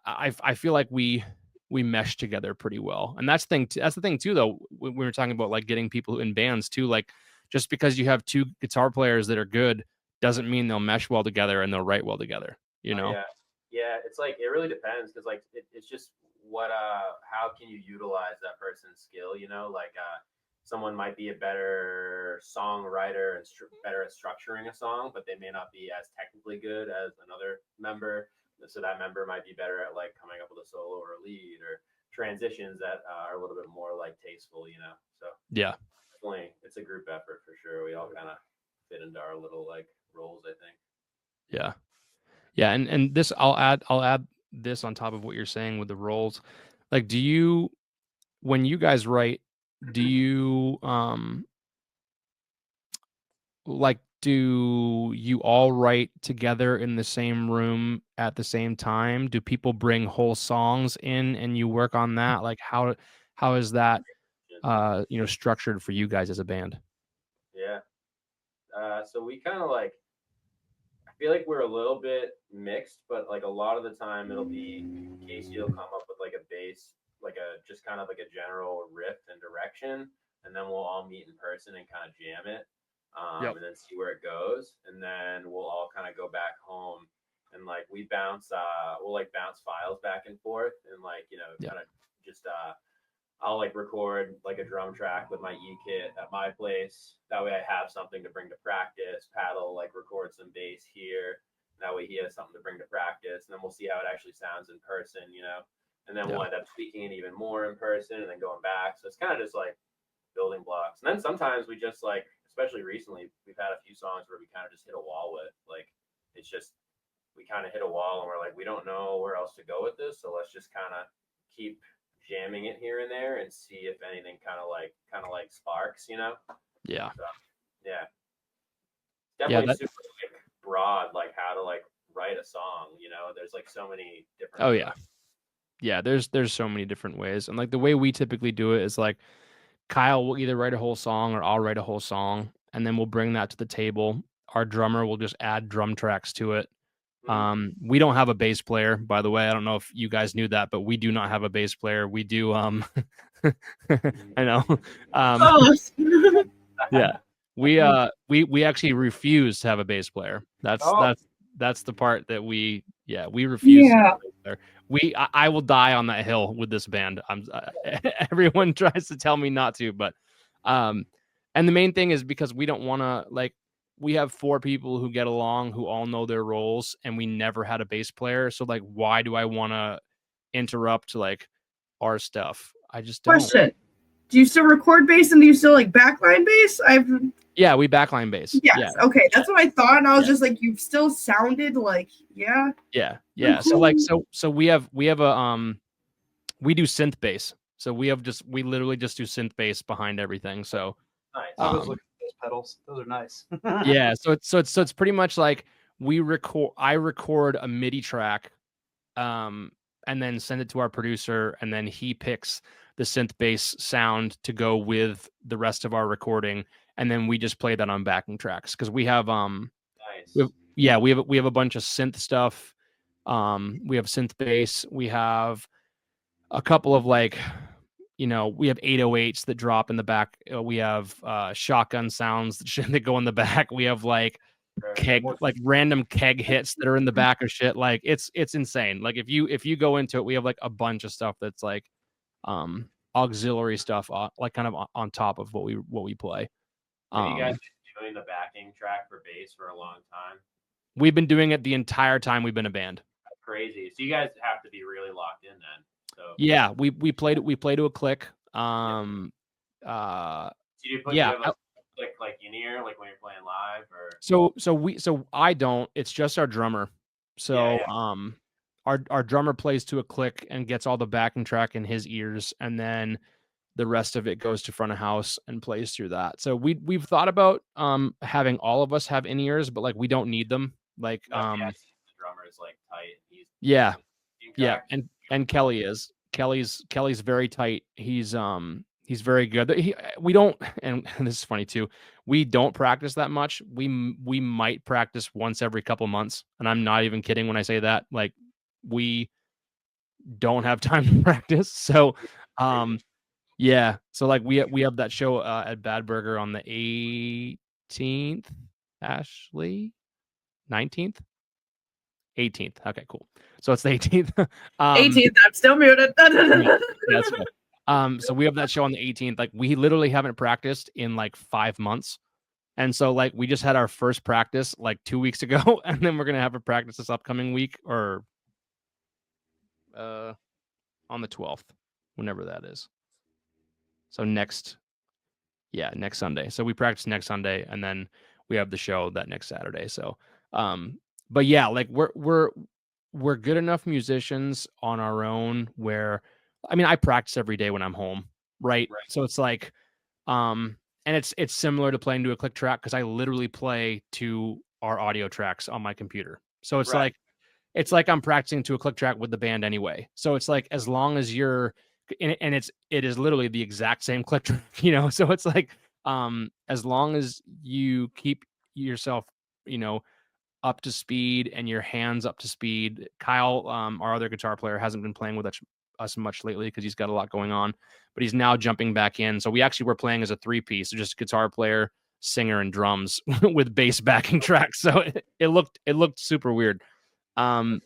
I feel like we mesh together pretty well. And that's the thing too, though, when we were talking about like getting people in bands too, like just because you have two guitar players that are good doesn't mean they'll mesh well together and they'll write well together, you know? Yeah, it's like it really depends, because like it's just what how can you utilize that person's skill, you know? Like someone might be a better songwriter and better at structuring a song, but they may not be as technically good as another member. So that member might be better at like coming up with a solo or a lead or transitions that are a little bit more like tasteful, you know? So yeah, definitely it's a group effort for sure. We all kind of fit into our little like roles, I think. yeah. And this, I'll add this on top of what you're saying with the roles. Like, do you, when you guys write, do you like do you all write together in the same room at the same time? Do people bring whole songs in and you work on that? Like how is that structured for you guys as a band? Yeah. So we kind of like, I feel like we're a little bit mixed, but like a lot of the time it'll be Casey will come up with like a bass, like a just kind of like a general riff and direction, and then we'll all meet in person and kind of jam it, Yep. and then see where it goes, and then we'll all kind of go back home and like we'll like bounce files back and forth, and like Yeah. kind of just I'll like record like a drum track with my E-kit at my place. That way I have something to bring to practice. Pat will like record some bass here. That way he has something to bring to practice. And then we'll see how it actually sounds in person, And then we'll end up tweaking it even more in person and then going back. So it's kind of just like building blocks. And then sometimes we just like, especially recently, we've had a few songs where we kind of just hit a wall with. Like it's just, we kind of hit a wall and we're like, we don't know where else to go with this. So let's just kind of keep jamming it here and there and see if anything kind of like sparks, Yeah. So, yeah. Definitely Yeah, super like broad, like how to like write a song, There's like so many different. Oh yeah. Yeah, there's so many different ways. And like the way we typically do it is like Kyle will either write a whole song or I'll write a whole song, and then we'll bring that to the table. Our drummer will just add drum tracks to it. We don't have a bass player, by the way. I don't know if you guys knew that, but we do not have a bass player. We do I know. Yeah. We actually refuse to have a bass player. That's the part that we refuse to have a bass player. I will die on that hill with this band. Everyone tries to tell me not to, but and the main thing is because we don't want to like we have 4 people who get along who all know their roles, and we never had a bass player. So like, why do I want to interrupt like our stuff? I just don't. Question: do you still record bass and do you still like backline bass? Yeah, we backline bass. Yes. Yeah. Okay, that's what I thought, and I was just like, you've still sounded like Yeah. So like, so we have a we do synth bass. So we literally just do synth bass behind everything. So nice. I was looking at those pedals. Those are nice. Yeah. So it's pretty much like I record a MIDI track, and then send it to our producer, and then he picks the synth bass sound to go with the rest of our recording, and then we just play that on backing tracks because we have nice. we have a bunch of synth stuff. We have synth bass. We have a couple of like, we have 808s that drop in the back. We have shotgun sounds that go in the back. We have like random keg hits that are in the back of shit. Like it's insane. Like if you go into it, we have like a bunch of stuff that's like auxiliary stuff, like kind of on top of what we play. Have you guys been doing the backing track for bass for a long time? We've been doing it the entire time we've been a band. That's crazy. So you guys have to be really locked in then. So yeah, we play to a click. So you have a click like in ear, like when you're playing live, or so I don't. It's just our drummer. So our drummer plays to a click and gets all the backing track in his ears, and then the rest of it goes to front of house and plays through that. So we've thought about having all of us have in ears, but like we don't need them. Like the drummer is like tight. Yeah, and Kelly's very tight. He's very good. We don't, and this is funny too. We don't practice that much. We might practice once every couple months, and I'm not even kidding when I say that. Like we don't have time to practice. So yeah. So like we have that show at Bad Burger on the 18th. Ashley, 19th. 18th. Okay, cool. So it's the 18th. 18th. I'm still muted. That's good. So we have that show on the 18th. Like we literally haven't practiced in like 5 months. And so like we just had our first practice like 2 weeks ago, and then we're gonna have a practice this upcoming week or on the 12th, whenever that is. So next Sunday. So we practice next Sunday, and then we have the show that next Saturday. So but yeah, like we're good enough musicians on our own where I mean I practice every day when I'm home, right? So it's like and it's similar to playing to a click track because I literally play to our audio tracks on my computer. So it's Right. like I'm practicing to a click track with the band anyway. So it's like as long as you're and it is literally the exact same click track, you know. So it's like as long as you keep yourself, you know, up to speed and your hands up to speed. Kyle, our other guitar player, hasn't been playing with us much lately because he's got a lot going on, but he's now jumping back in. So we actually were playing as a 3-piece, so just guitar player, singer, and drums with bass backing tracks. So it looked super weird. Yeah,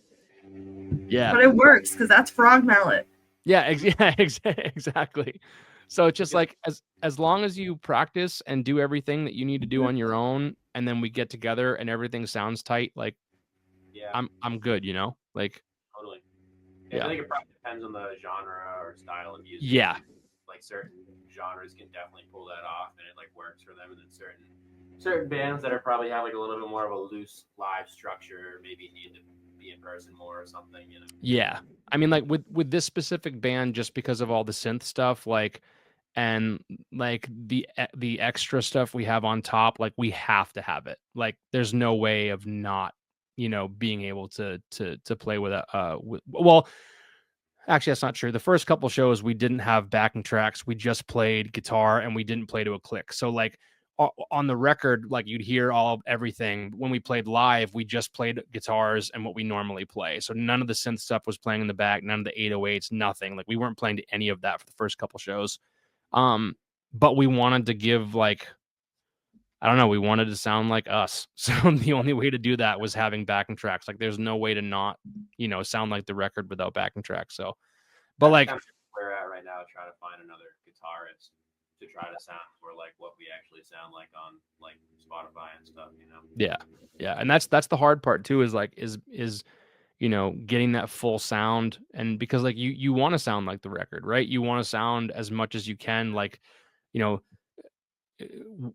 But it works because that's frog mallet. yeah, exactly. So it's just like as long as you practice and do everything that you need to do on your own, and then we get together and everything sounds tight, like Yeah, I'm good, you know? Like totally. Yeah. I think it probably depends on the genre or style of music. Yeah. Like certain genres can definitely pull that off, and it like works for them. And then certain bands that are probably have like a little bit more of a loose live structure, maybe need to be in person more or something. You know. Yeah. I mean, like with this specific band, just because of all the synth stuff, like and like the extra stuff we have on top, like we have to have it. Like there's no way of not, you know, being able to play with well, actually that's not true. The first couple shows we didn't have backing tracks. We just played guitar and we didn't play to a click. So like on the record, like you'd hear everything. When we played live, we just played guitars and what we normally play. So none of the synth stuff was playing in the back, none of the 808s, nothing. Like we weren't playing to any of that for the first couple shows. But we wanted to give like, I don't know, we wanted to sound like us. So the only way to do that was having backing tracks. Like there's no way to not, you know, sound like the record without backing tracks. So, but That's like, kind of where we're at right now, trying to find another guitarist to try to sound more like what we actually sound like on like Spotify and stuff. You know. yeah. And that's the hard part too, is like, is, you know, getting that full sound. And because like you want to sound like the record, right? You want to sound as much as you can, like, you know,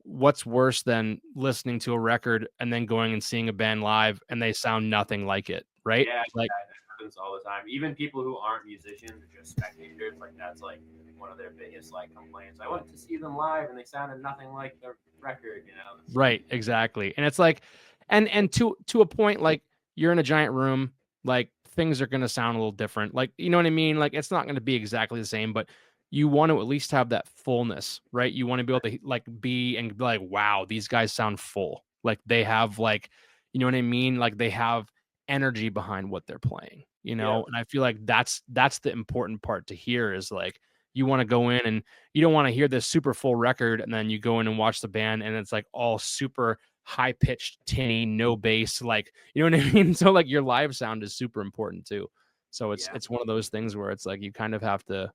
what's worse than listening to a record and then going and seeing a band live and they sound nothing like it, right? Yeah, Like that happens all the time. Even people who aren't musicians, just spectators, like that's like one of their biggest like complaints. I went to see them live and they sounded nothing like the record, you know. right, exactly. And it's like and to a point, like you're in a giant room, like things are going to sound a little different. Like, you know what I mean? Like it's not going to be exactly the same, but you want to at least have that fullness, right? You want to be able to like be like, wow, these guys sound full. Like they have like, you know what I mean? Like they have energy behind what they're playing, you know? Yeah. And I feel like that's the important part to hear is like you want to go in and you don't want to hear this super full record and then you go in and watch the band and it's like all super high pitched, tinny, no bass, like, you know what I mean? So like your live sound is super important too. So it's one of those things where it's like you kind of have to,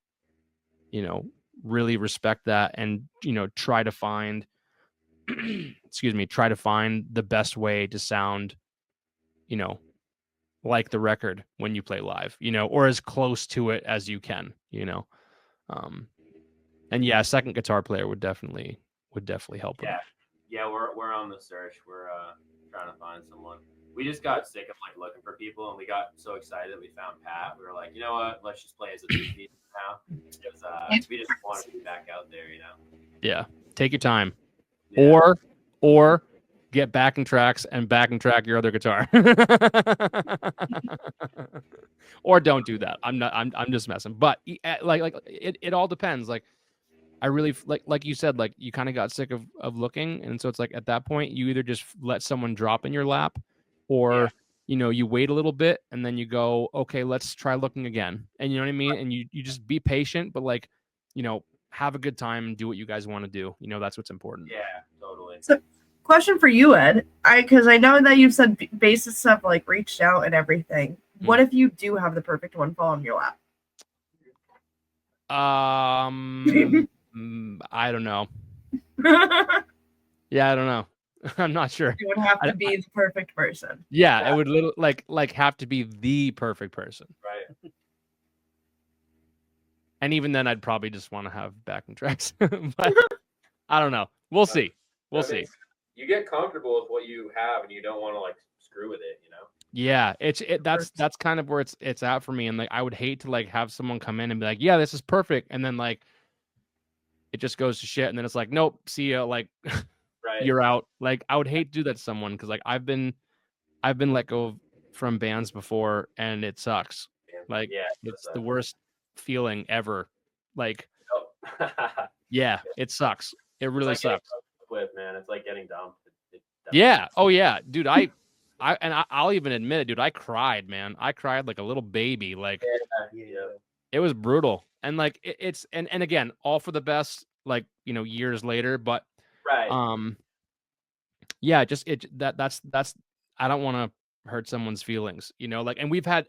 you know, really respect that and, you know, try to find try to find the best way to sound, you know, like the record when you play live, you know, or as close to it as you can, you know. And yeah, a second guitar player would definitely help with it. Yeah, we're on the search. We're trying to find someone. We just got sick of like looking for people, and we got so excited that we found Pat. We were like, you know what? Let's just play as a two-piece now, because we just want to be back out there, you know. Yeah, take your time, Yeah. or get backing tracks and backing track your other guitar, or don't do that. I'm just messing. But like it all depends. Like I really like you said, like you kind of got sick of looking, and so it's like at that point you either just let someone drop in your lap, or you know, you wait a little bit and then you go, okay, let's try looking again. And you know what I mean? And you just be patient, but like, you know, have a good time and do what you guys want to do. You know, that's what's important. Yeah, totally. So, question for you, Ed. Because I know that you've said bassists have like reached out and everything. What if you do have the perfect one fall in your lap? I don't know. Yeah, I don't know. I'm not sure. You would have to be the perfect person. Yeah, it would like have to be the perfect person. Right. And even then, I'd probably just want to have backing tracks. But I don't know. We'll see. We'll see. You get comfortable with what you have, and you don't want to like screw with it, you know. Yeah, that's kind of where it's at for me. And like I would hate to like have someone come in and be like, yeah, this is perfect, and then like it just goes to shit, and then it's like, nope, see ya, like Right. you're out. Like I would hate to do that to someone because like I've been let go from bands before, and it sucks. Like Yeah. it's the worst feeling ever. Like Oh. yeah, it sucks. It really it's like sucks. with man, it's like getting dumped. It Yeah. Oh yeah, dude. I'll even admit it, dude. I cried, man. I cried like a little baby. Like yeah. it was brutal, and like it's and again, all for the best. Like years later, but Right. yeah, just that's I don't want to hurt someone's feelings, like, and we've had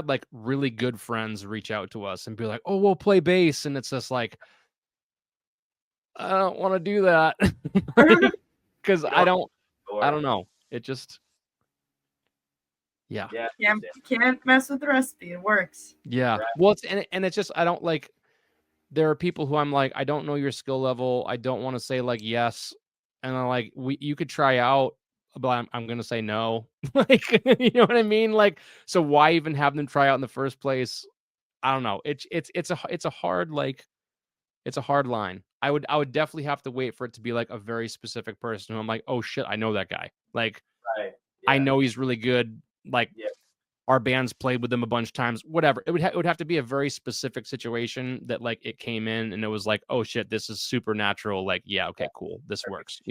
like really good friends reach out to us and be like, oh, we'll play bass, and it's just like, I don't want to do that because I don't know. It just, yeah. Can't mess with the recipe. It works. Yeah. Right. Well, and it's just, I don't like, there are people who I'm like, I don't know your skill level. I don't want to say like yes. And I'm like, you could try out, but I'm going to say no. Like, you know what I mean? Like, so why even have them try out in the first place? I don't know. It's a hard, like, it's a hard line. I would definitely have to wait for it to be like a very specific person who I'm like, oh shit, I know that guy. Like, Right. I Yeah. know he's really good. Like, Yeah. our band's played with him a bunch of times, whatever. It would have to be a very specific situation that like it came in and it was like, oh shit, this is supernatural. Like, yeah, okay, cool, this works,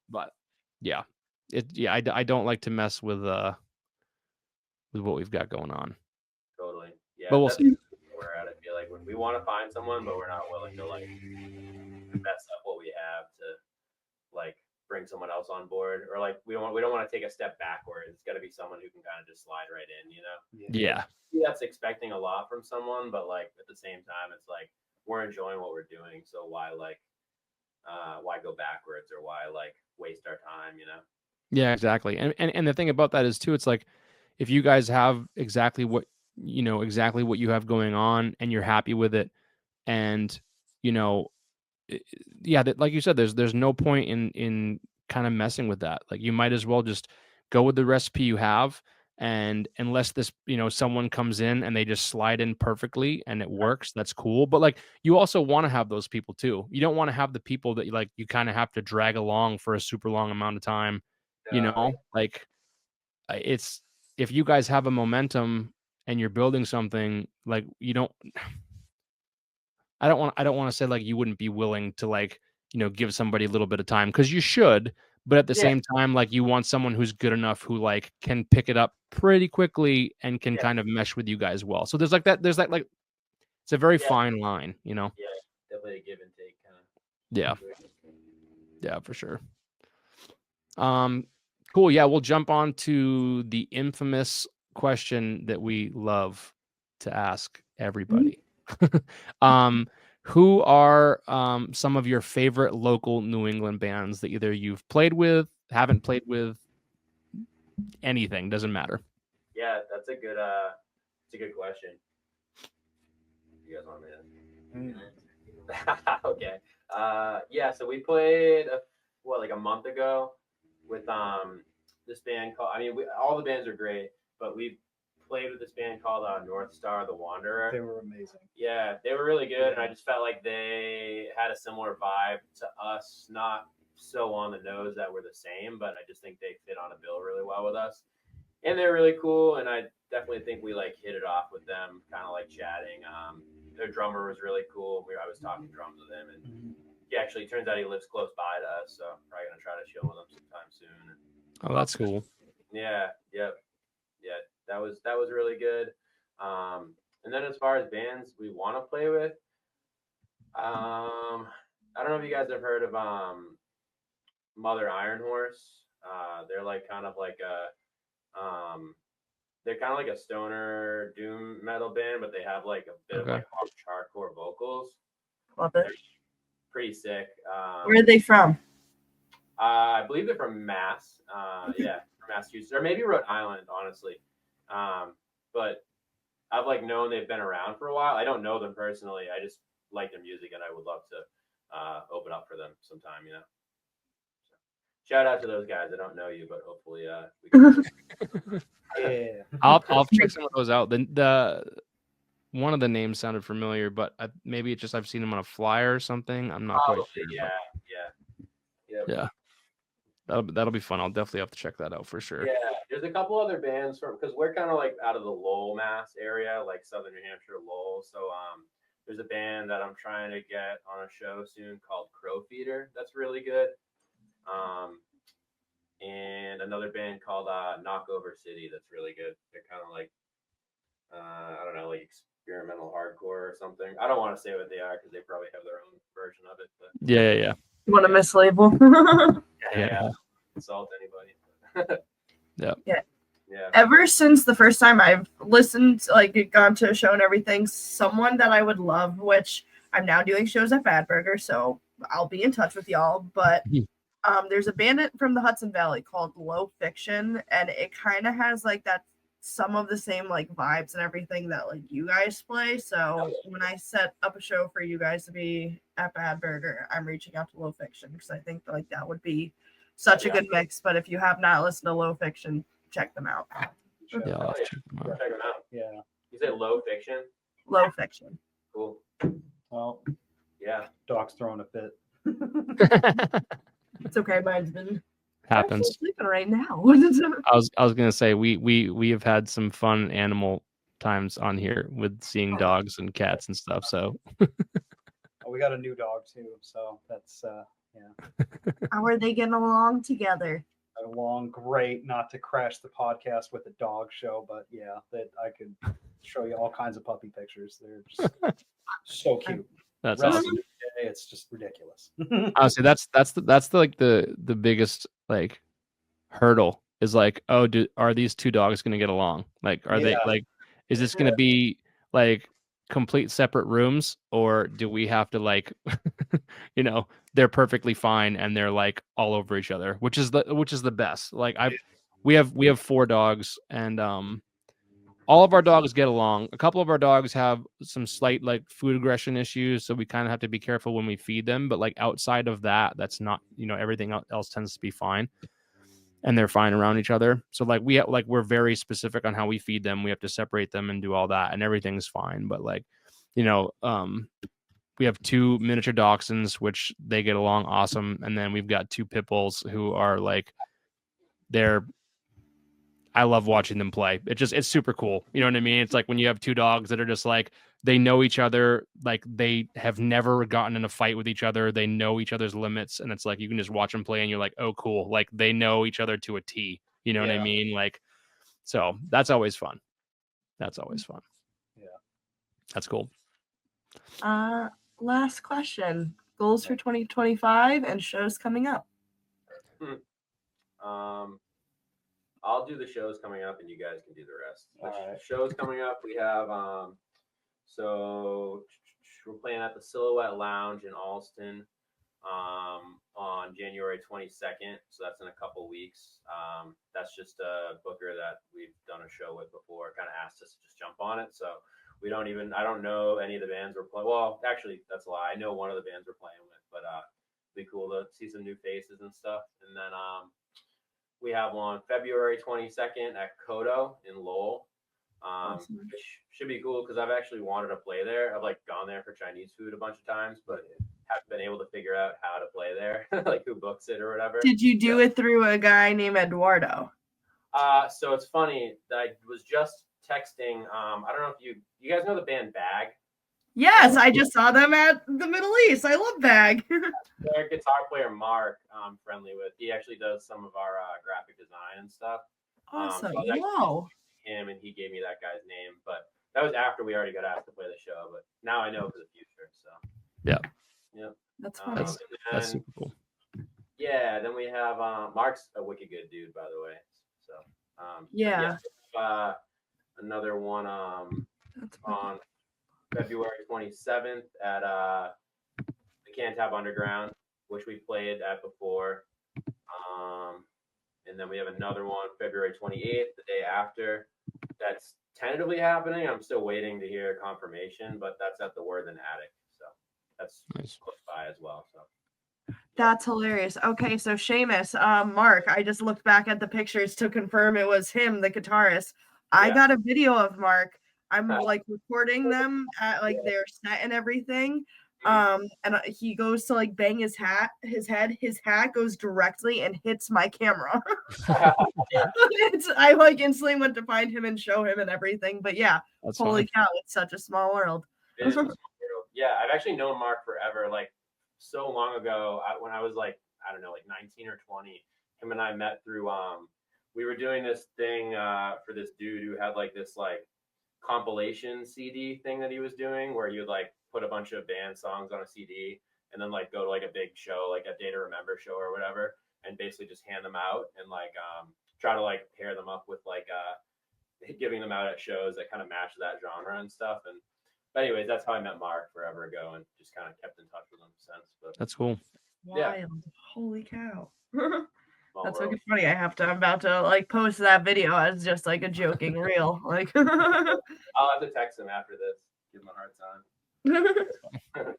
But yeah, I don't like to mess with what we've got going on. Totally. Yeah. But we'll that's see. where I feel like when we want to find someone, but we're not willing to like mess up what we have to like bring someone else on board, or like we don't want to take a step backwards. It's got to be someone who can kind of just slide right in, Yeah. That's expecting a lot from someone, but like at the same time, it's like we're enjoying what we're doing, so why go backwards, or why like waste our time, Yeah, exactly. And the thing about that is too, it's like if you guys have exactly what you have going on and you're happy with it, and yeah, like you said, there's no point in kind of messing with that. Like you might as well just go with the recipe you have, and unless this someone comes in and they just slide in perfectly and it works, that's cool. But like you also want to have those people too. You don't want to have the people that you kind of have to drag along for a super long amount of time. Like it's, if you guys have a momentum and you're building something, like you don't. I don't want to say like you wouldn't be willing to like, give somebody a little bit of time, because you should, but at the same time, like you want someone who's good enough who like can pick it up pretty quickly and can kind of mesh with you guys well. So there's that like it's a very fine line, Yeah, definitely a give and take kind of. Yeah. Yeah, for sure. Cool. Yeah, we'll jump on to the infamous question that we love to ask everybody. Who are some of your favorite local New England bands that either you've played with, haven't played with, anything, doesn't matter. Yeah, that's a good question. You guys want me to? Okay. Yeah, so we played like a month ago with this band called, all the bands are great, but we played with this band called North Star the Wanderer. They were amazing. Yeah, they were really good, and I just felt like they had a similar vibe to us, not so on the nose that we're the same, but I just think they fit on a bill really well with us. And they're really cool, and I definitely think we like hit it off with them, kind of like chatting. Their drummer was really cool. I was talking drums with him, and he actually turns out he lives close by to us, so probably gonna try to chill with him sometime soon. Oh, that's cool. Yeah, yep, yeah. That was really good. And then as far as bands we want to play with, I don't know if you guys have heard of Mother Iron Horse. They're like kind of like they're kind of like a stoner doom metal band, but they have like a bit of like hardcore vocals. Love it. Pretty sick. Where are they from? I believe they're from Mass. Yeah, from Massachusetts, or maybe Rhode Island, honestly. But I've like known they've been around for a while. I don't know them personally. I just like their music, and I would love to open up for them sometime. So, shout out to those guys. I don't know you, but hopefully we can. Yeah, I'll check some of those out. The one of the names sounded familiar, but maybe it's just I've seen him on a flyer or something. I'm not quite sure. Yeah. Yeah. That'll be fun. I'll definitely have to check that out for sure. Yeah, there's a couple other bands from because we're kind of like out of the Lowell, Mass area, like Southern New Hampshire, Lowell. So there's a band that I'm trying to get on a show soon called Crow Feeder. That's really good. And another band called Knockover City. That's really good. They're kind of like I don't know, like experimental hardcore or something. I don't want to say what they are because they probably have their own version of it. But Yeah. You want to mislabel? yeah. Insult anybody. Yeah. Yeah. Ever since the first time I've listened, like gone to a show and everything, someone that I would love, which I'm now doing shows at Bad Burger, so I'll be in touch with y'all. But there's a band from the Hudson Valley called Low Fiction, and it kind of has like that some of the same like vibes and everything that like you guys play. So when I set up a show for you guys to be at Bad Burger, I'm reaching out to Low Fiction because I think like that would be such a good mix. But if you have not listened to Low Fiction, check them out. Yeah, I'll have to check them out. Check them out. Yeah. You said Low Fiction? Low Fiction. Cool. Well, Yeah. dog's throwing a fit. It's okay. Mine's been Happens. sleeping right now. I was gonna say we have had some fun animal times on here with seeing dogs and cats and stuff. So We got a new dog too, so that's How are they getting along together? along great. Not to crash the podcast with a dog show, but yeah, that I could show you all kinds of puppy pictures. They're just so cute. that's Rest of awesome. the day, it's just ridiculous. Honestly, that's the biggest like hurdle is like, oh, are these two dogs gonna get along? Like, are they Yeah. like, is this gonna be like complete separate rooms, or do we have to like, they're perfectly fine and they're like all over each other, which is the best. Like we have 4 dogs and all of our dogs get along. A couple of our dogs have some slight like food aggression issues, so we kind of have to be careful when we feed them. But like outside of that, that's not, everything else tends to be fine, and they're fine around each other. So like we're very specific on how we feed them. We have to separate them and do all that, and everything's fine. But like, we have 2 miniature dachshunds, which they get along awesome, and then we've got 2 pit bulls who are like, I love watching them play. It's super cool. You know what I mean? It's like when you have 2 dogs that are just like, they know each other, like they have never gotten in a fight with each other. They know each other's limits. And it's like, you can just watch them play and you're like, oh, cool. Like they know each other to a T. You know what I mean? Like, so that's always fun. Yeah. That's cool. Last question. Goals for 2025 and shows coming up. I'll do the shows coming up and you guys can do the rest. All right. Shows coming up, we have so we're playing at the Silhouette Lounge in Alston on January 22nd. So that's in a couple weeks. That's just a booker that we've done a show with before, kind of asked us to just jump on it. So I don't know any of the bands we're playing. Well, actually, that's a lie. I know one of the bands we're playing with, but it'd be cool to see some new faces and stuff. And then we have one February 22nd at Kodo in Lowell, Awesome. which should be cool because I've actually wanted to play there. I've like gone there for Chinese food a bunch of times, but haven't been able to figure out how to play there, like who books it or whatever. Did you do it through a guy named Eduardo? So it's funny that I was just texting. I don't know if you guys know the band Bag. Yes, I just saw them at the Middle East. I love Bag. Their guitar player Mark, I'm friendly with. He actually does some of our graphic design and stuff. Awesome. So I was actually Wow. him, and he gave me that guy's name, but that was after we already got asked to play the show. But now I know for the future. So That's funny. That's super cool. Yeah, then we have Mark's a wicked good dude, by the way. So Yeah. another one That's funny. on February 27th at the Cantab Underground, which we played at before. And then we have another one February 28th, the day after. That's tentatively happening. I'm still waiting to hear confirmation, but that's at the Worthen Attic. So that's Nice. close by as well. So That's hilarious. Okay, so Seamus, Mark, I just looked back at the pictures to confirm it was him, the guitarist. I Yeah. got a video of Mark I'm like recording them at like their set and everything. And he goes to like bang his head, his hat goes directly and hits my camera. I like instantly went to find him and show him and everything. But yeah, That's holy fine. cow, it's such a small world. It is a small world. Yeah, I've actually known Mark forever. Like so long ago, when I was like, I don't know, like 19 or 20, him and I met through we were doing this thing for this dude who had like this like compilation CD thing that he was doing where you would like put a bunch of band songs on a CD and then like go to like a big show, like a Day to Remember show or whatever, and basically just hand them out and like try to like pair them up with like giving them out at shows that kind of match that genre and stuff. And but anyways, that's how I met Mark forever ago and just kind of kept in touch with him since. But That's cool. Wild. Yeah. Holy cow. small That's world. fucking funny. I'm about to like post that video as just like a joking reel. Like I'll have to text him after this, give him a hard time.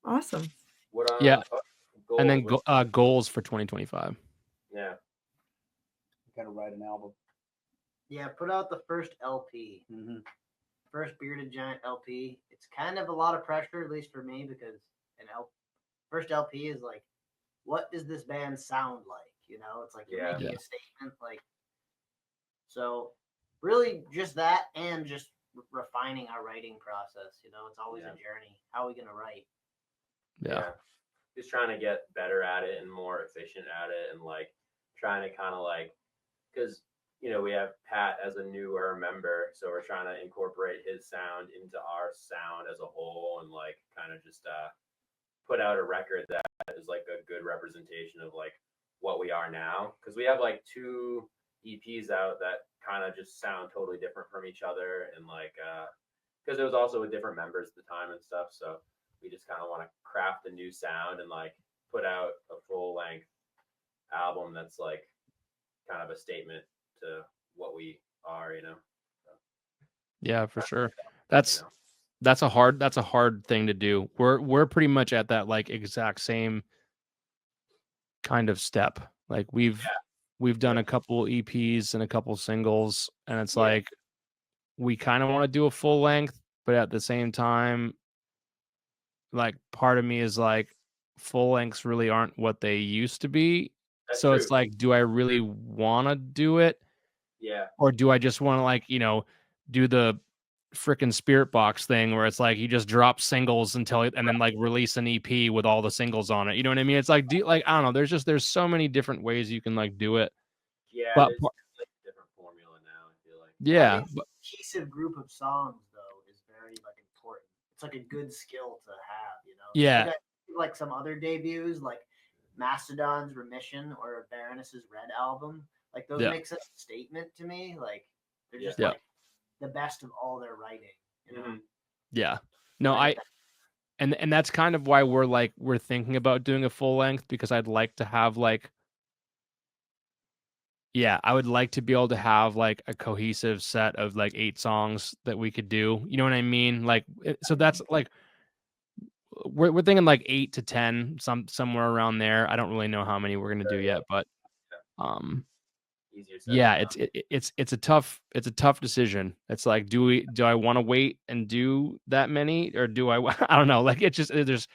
Awesome. What Yeah. goals? And then goals for 2025. Yeah. Got to write an album. Yeah, put out the first LP. Mm-hmm. First Bearded Giant LP. It's kind of a lot of pressure, at least for me, because first LP is like, what does this band sound like? You know, it's like you're making a statement. Like, so really just that and just refining our writing process. You know, it's always a journey. How are we going to write? Yeah. Just trying to get better at it and more efficient at it, and like trying to kind of like, because you know we have Pat as a newer member, so we're trying to incorporate his sound into our sound as a whole, and like kind of just put out a record that is like a good representation of like what we are now, because we have like 2 EPs out that kind of just sound totally different from each other, and like because it was also with different members at the time and stuff, so we just kind of want to craft a new sound and like put out a full length album that's like kind of a statement to what we are, you know. So, yeah, for sure. That's a hard thing to do. We're pretty much at that like exact same kind of step. Like we've done a couple EPs and a couple singles, and it's like we kind of want to do a full length, but at the same time, like part of me is like full lengths really aren't what they used to be. that's So true. it's like, do I really want to do it? Yeah. Or do I just want to like, do the freaking Spirit Box thing where it's like you just drop singles and then like release an EP with all the singles on it. You know what I mean? It's like, I don't know. There's so many different ways you can like do it. Yeah, But there's like a different formula now, I feel like. yeah, Having a cohesive group of songs though is very like important. It's like a good skill to have, you know. Yeah. Like some other debuts, like Mastodon's Remission or Baroness's Red album, like those make such a statement to me. Like they're just like the best of all their writing, you know. Yeah. No, and that's kind of why we're thinking about doing a full length, because I'd like to have like, I would like to be able to have like a cohesive set of like 8 songs that we could do. You know what I mean? Like, so that's like, we're thinking like 8 to 10, somewhere around there. I don't really know how many we're gonna do yet, but Easier said yeah, than it's a tough decision. It's like, do I want to wait and do that many, or do I I don't know. Like it's just there's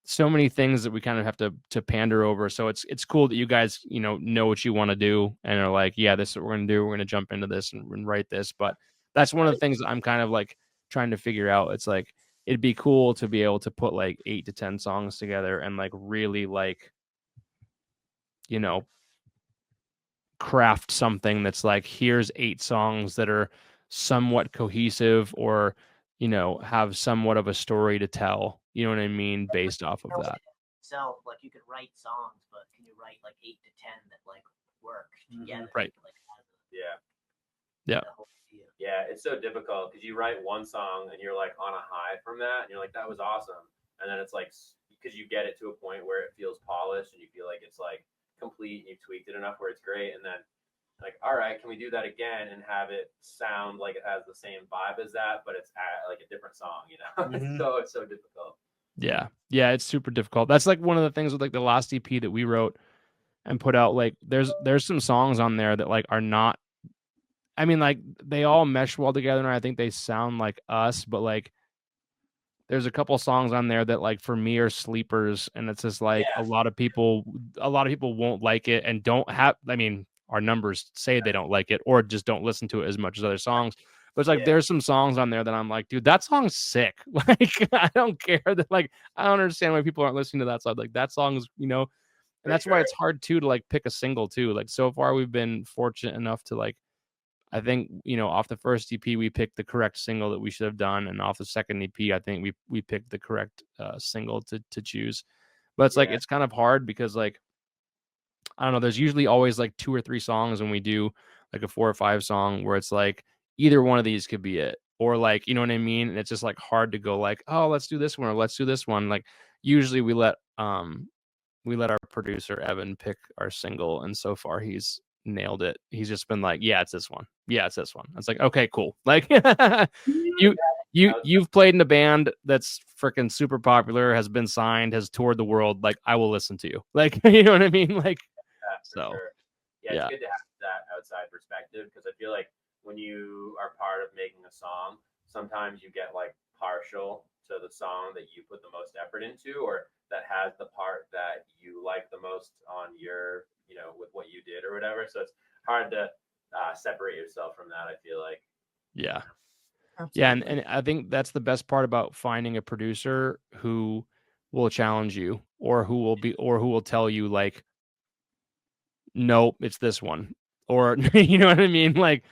so many things that we kind of have to pander over. So it's cool that you guys know what you want to do and are like, yeah, this is what we're gonna do. We're gonna jump into this and write this. But that's one of the things that I'm kind of like trying to figure out. It's like it'd be cool to be able to put like 8 to 10 songs together and like really like craft something that's like, here's 8 songs that are somewhat cohesive or have somewhat of a story to tell. You know what I mean? Based off of that. So like you could write songs, but can you write like 8 to 10 that like work together? Right. Like, yeah, it's so difficult because you write one song and you're like on a high from that, and you're like, that was awesome, and then it's like because you get it to a point where it feels polished and you feel like it's like complete and you've tweaked it enough where it's great, and then like, all right, can we do that again and have it sound like it has the same vibe as that, but it's like a different song, you know? It's so difficult. Yeah, it's super difficult. That's like one of the things with like the last EP that we wrote and put out. Like there's some songs on there that like are not I mean, like they all mesh well together, and I think they sound like us. But like, there's a couple songs on there that like for me are sleepers, and it's just like Yeah. a lot of people won't like it and don't have. I mean, our numbers say they don't like it or just don't listen to it as much as other songs. But it's like Yeah. there's some songs on there that I'm like, dude, that song's sick. Like I don't care that like I don't understand why people aren't listening to that song. Like that song's, you know, and For that's why sure. it's hard too to like pick a single too. Like so far we've been fortunate enough to like I think, you know, off the first EP, we picked the correct single that we should have done. And off the second EP, I think we picked the correct single to choose. But it's like, Yeah. it's kind of hard because like, I don't know, there's usually always like 2 or 3 songs when we do like a 4 or 5 song where it's like either one of these could be it. Or like, you know what I mean? And it's just like hard to go like, oh, let's do this one or let's do this one. Like usually we let our producer Evan pick our single, and so far he's nailed it. He's just been like, yeah, it's this one. Yeah, it's this one. I was like, okay, cool. Like you've played in a band that's freaking super popular, has been signed, has toured the world. Like I will listen to you. Like you know what I mean? Like Yeah, for so sure. Yeah, yeah. it's good to have that outside perspective because I feel like when you are part of making a song, sometimes you get like partial to the song that you put the most effort into or that has the part that you like the most on your, you know, with what you did or whatever. So it's hard to separate yourself from that, I feel like. Yeah. Absolutely. Yeah, and I think that's the best part about finding a producer who will challenge you or who will tell you like, nope, it's this one. Or you know what I mean? Like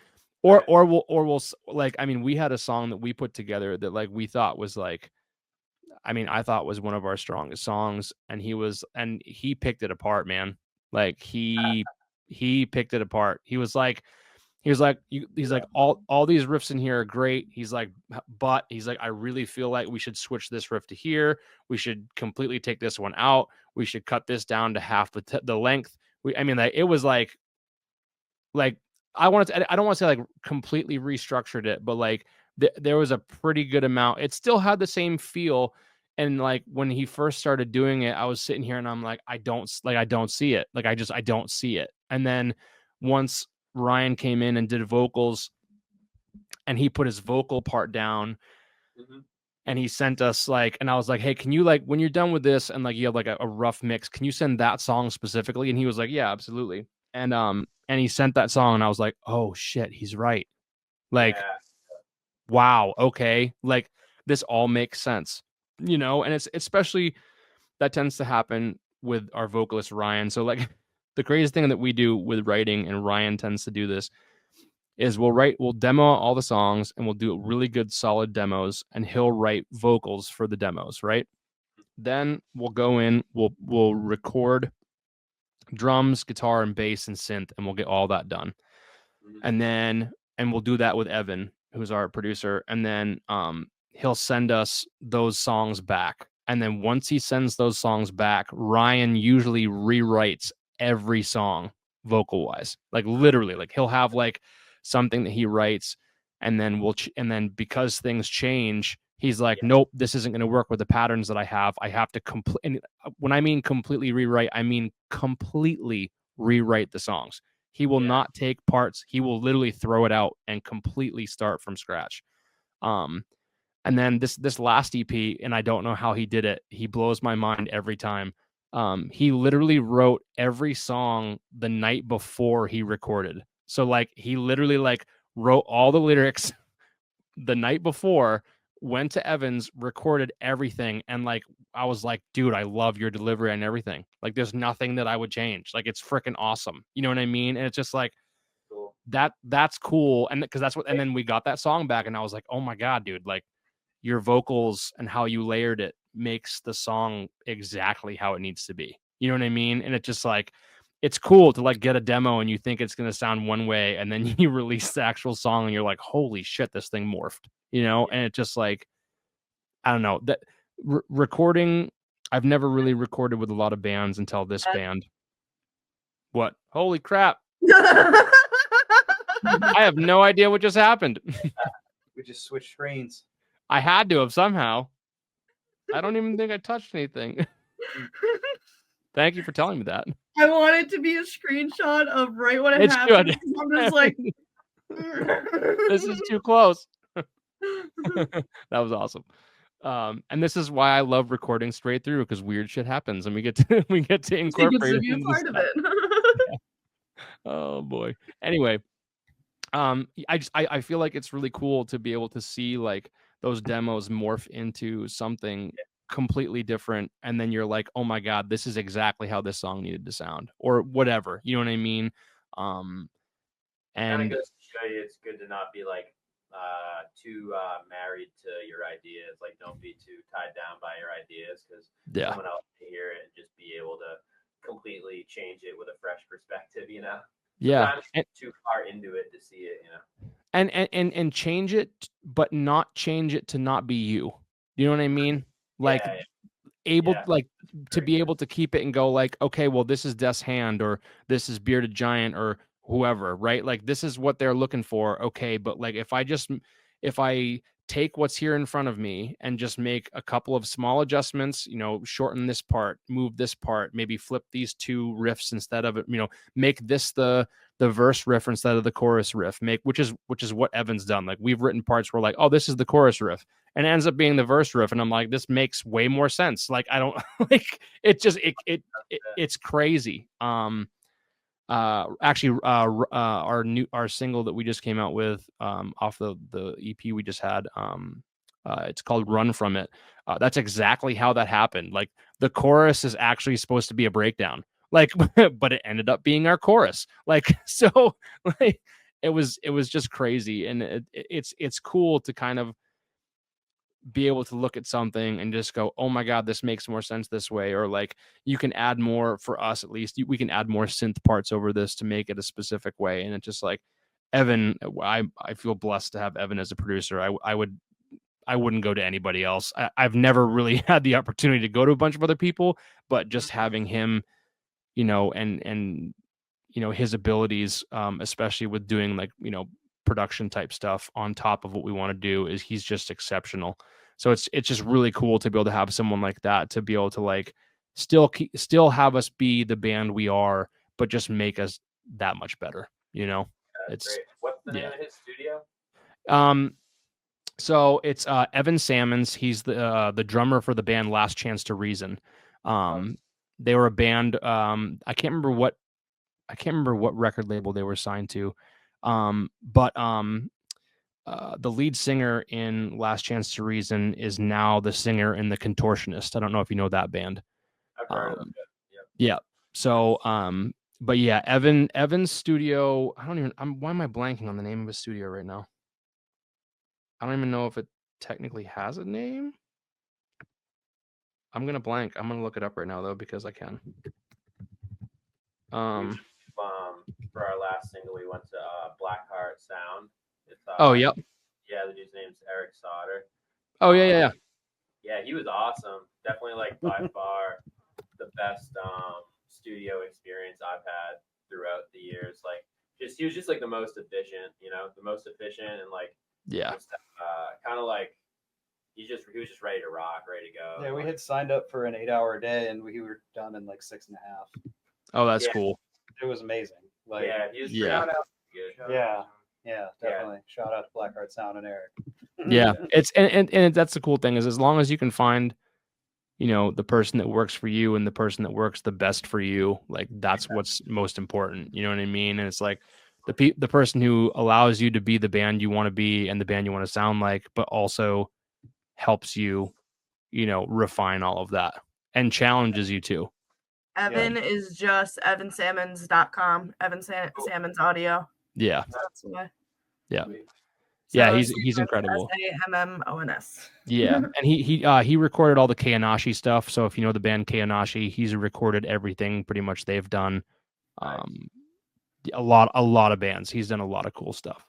or we'll like I mean, we had a song that we put together that like we thought was like I mean, I thought was one of our strongest songs and he picked it apart, man. Like he picked it apart. He's like all these riffs in here are great. He's like, but he's like, I really feel like we should switch this riff to here. We should completely take this one out. We should cut this down to half the length. I mean, like it was like I don't want to say like completely restructured it, but like there was a pretty good amount. It still had the same feel. And like when he first started doing it, I was sitting here and I'm like, I don't see it. Like I don't see it. And then once Ryan came in and did vocals and he put his vocal part down Mm-hmm. and he sent us like, and I was like, hey, can you like, when you're done with this and like you have like a rough mix, can you send that song specifically? And he was like, yeah, absolutely. And he sent that song and I was like, oh shit, he's right. Like, Yeah. wow, okay. Like this all makes sense, you know? And it's especially that tends to happen with our vocalist Ryan. So like the craziest thing that we do with writing, and Ryan tends to do this, is we'll demo all the songs and we'll do really good solid demos and he'll write vocals for the demos, right? Then we'll go in, we'll record drums, guitar, and bass and synth, and we'll get all that done. Mm-hmm. And we'll do that with Evan, who's our producer, and then he'll send us those songs back. And then once he sends those songs back, Ryan usually rewrites every song vocal wise, like literally, like he'll have like something that he writes, and then and then because things change, he's like, nope, this isn't going to work with the patterns that I have. I have to and when I mean completely rewrite, I mean completely rewrite the songs. He will not take parts. He will literally throw it out and completely start from scratch. And then this last EP, and I don't know how he did it. He blows my mind every time. He literally wrote every song the night before he recorded. So like he literally like wrote all the lyrics the night before, went to Evans, recorded everything, and like I was like, dude, I love your delivery and everything. Like there's nothing that I would change. Like it's freaking awesome. You know what I mean? And it's just like Cool. that's cool. And because that's what, and then we got that song back and I was like, oh my God, dude, like your vocals and how you layered it makes the song exactly how it needs to be. You know what I mean? And it just like, it's cool to like get a demo and you think it's going to sound one way and then you release the actual song and you're like, holy shit, this thing morphed, you know? And it just like, I don't know that recording. I've never really recorded with a lot of bands until this band. What? Holy crap. I have no idea what just happened. We just switched screens. I had to have somehow. I don't even think I touched anything. Thank you for telling me that. I want it to be a screenshot of right when it It's happened. good. I'm just like, This is too close. That was awesome. And this is why I love recording straight through, because weird shit happens and we get to He gets incorporate to it be a into the part of stuff. it. Oh boy. Anyway, I feel like it's really cool to be able to see like those demos morph into something completely different, and then you're like, oh my god, this is exactly how this song needed to sound, or whatever. You know what I mean? Kind And of goes to show you it's good to not be like too married to your ideas. Like, don't be too tied down by your ideas, because yeah, someone else can hear it and just be able to completely change it with a fresh perspective. yeah. Sometimes And, too far into it to see it. and change it, but not change it to not be you. You know what I mean? Like Yeah, able yeah. like to be able to keep it and go like, okay, well, this is Death's Hand, or this is Bearded Giant, or whoever, right? Like this is what they're looking for. Okay, but like if I take what's here in front of me and just make a couple of small adjustments, shorten this part, move this part, maybe flip these two riffs instead of it, make this the verse riff instead of the chorus riff, which is what Evan's done. Like we've written parts where like, oh, this is the chorus riff, and it ends up being the verse riff, and I'm like, this makes way more sense. Like I don't like it. Just it's crazy. Actually, our single that we just came out with off the EP we just had, it's called Run From It. That's exactly how that happened. Like the chorus is actually supposed to be a breakdown, like but it ended up being our chorus. Like so, like it was just crazy. And it's cool to kind of be able to look at something and just go, oh my god, this makes more sense this way. Or like you can add more, for us at least, we can add more synth parts over this to make it a specific way. And it's just like Evan, I feel blessed to have Evan as a producer. I wouldn't go to anybody else. I've never really had the opportunity to go to a bunch of other people, but just having him, and his abilities, especially with doing like, production type stuff on top of what we want to do, is he's just exceptional. So it's just really cool to be able to have someone like that, to be able to like still have us be the band we are, but just make us that much better. That's It's great. What's the name of his studio? So it's Evan Sammons. He's the drummer for the band Last Chance to Reason. They were a band. I can't remember what record label they were signed to. But the lead singer in Last Chance to Reason is now the singer in The Contortionist. I don't know if you know that band. I've heard of it. Yep. Yeah. So, but yeah, Evan's studio. Why am I blanking on the name of his studio right now? I don't even know if it technically has a name. I'm gonna blank. I'm gonna look it up right now though, because I can. For our last single, we went to Blackheart Sound. It's Yep. Yeah, the dude's name's Eric Sauter. Oh yeah. Yeah, he was awesome. Definitely like by far the best studio experience I've had throughout the years. Like he was just like the most efficient, and like Yeah. kind of like he was just ready to rock, ready to go. Yeah, we had signed up for an 8-hour day and we were done in like 6.5. Oh, that's cool. It was amazing. Like, Shout out. Yeah, definitely. Shout out to Blackheart Sound and Eric. Yeah, it's and that's the cool thing, is as long as you can find, the person that works for you and the person that works the best for you, like that's what's most important. You know what I mean? And it's like the person who allows you to be the band you want to be and the band you want to sound like, but also helps you, refine all of that and challenges you too. Evan is just evansammons.com. Evan Sammons Audio. Yeah. That's why. Yeah. So Yeah, he's incredible. SAMMONS. Yeah, and he recorded all the Kayanashi stuff. So if you know the band Kayanashi, he's recorded everything pretty much they've done. A lot of bands. He's done a lot of cool stuff.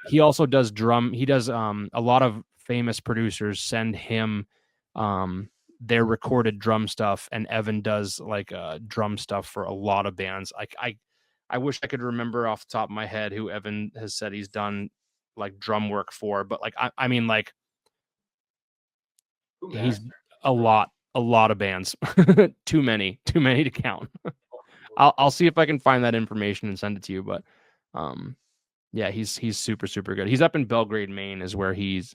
He also does drum. He does a lot of famous producers send him their recorded drum stuff, and Evan does like drum stuff for a lot of bands. I wish I could remember off the top of my head who Evan has said he's done like drum work for, but like I mean like he's a lot of bands. too many to count. I'll see if I can find that information and send it to you, but Yeah, he's super good. He's up in Belgrade, Maine, is where he's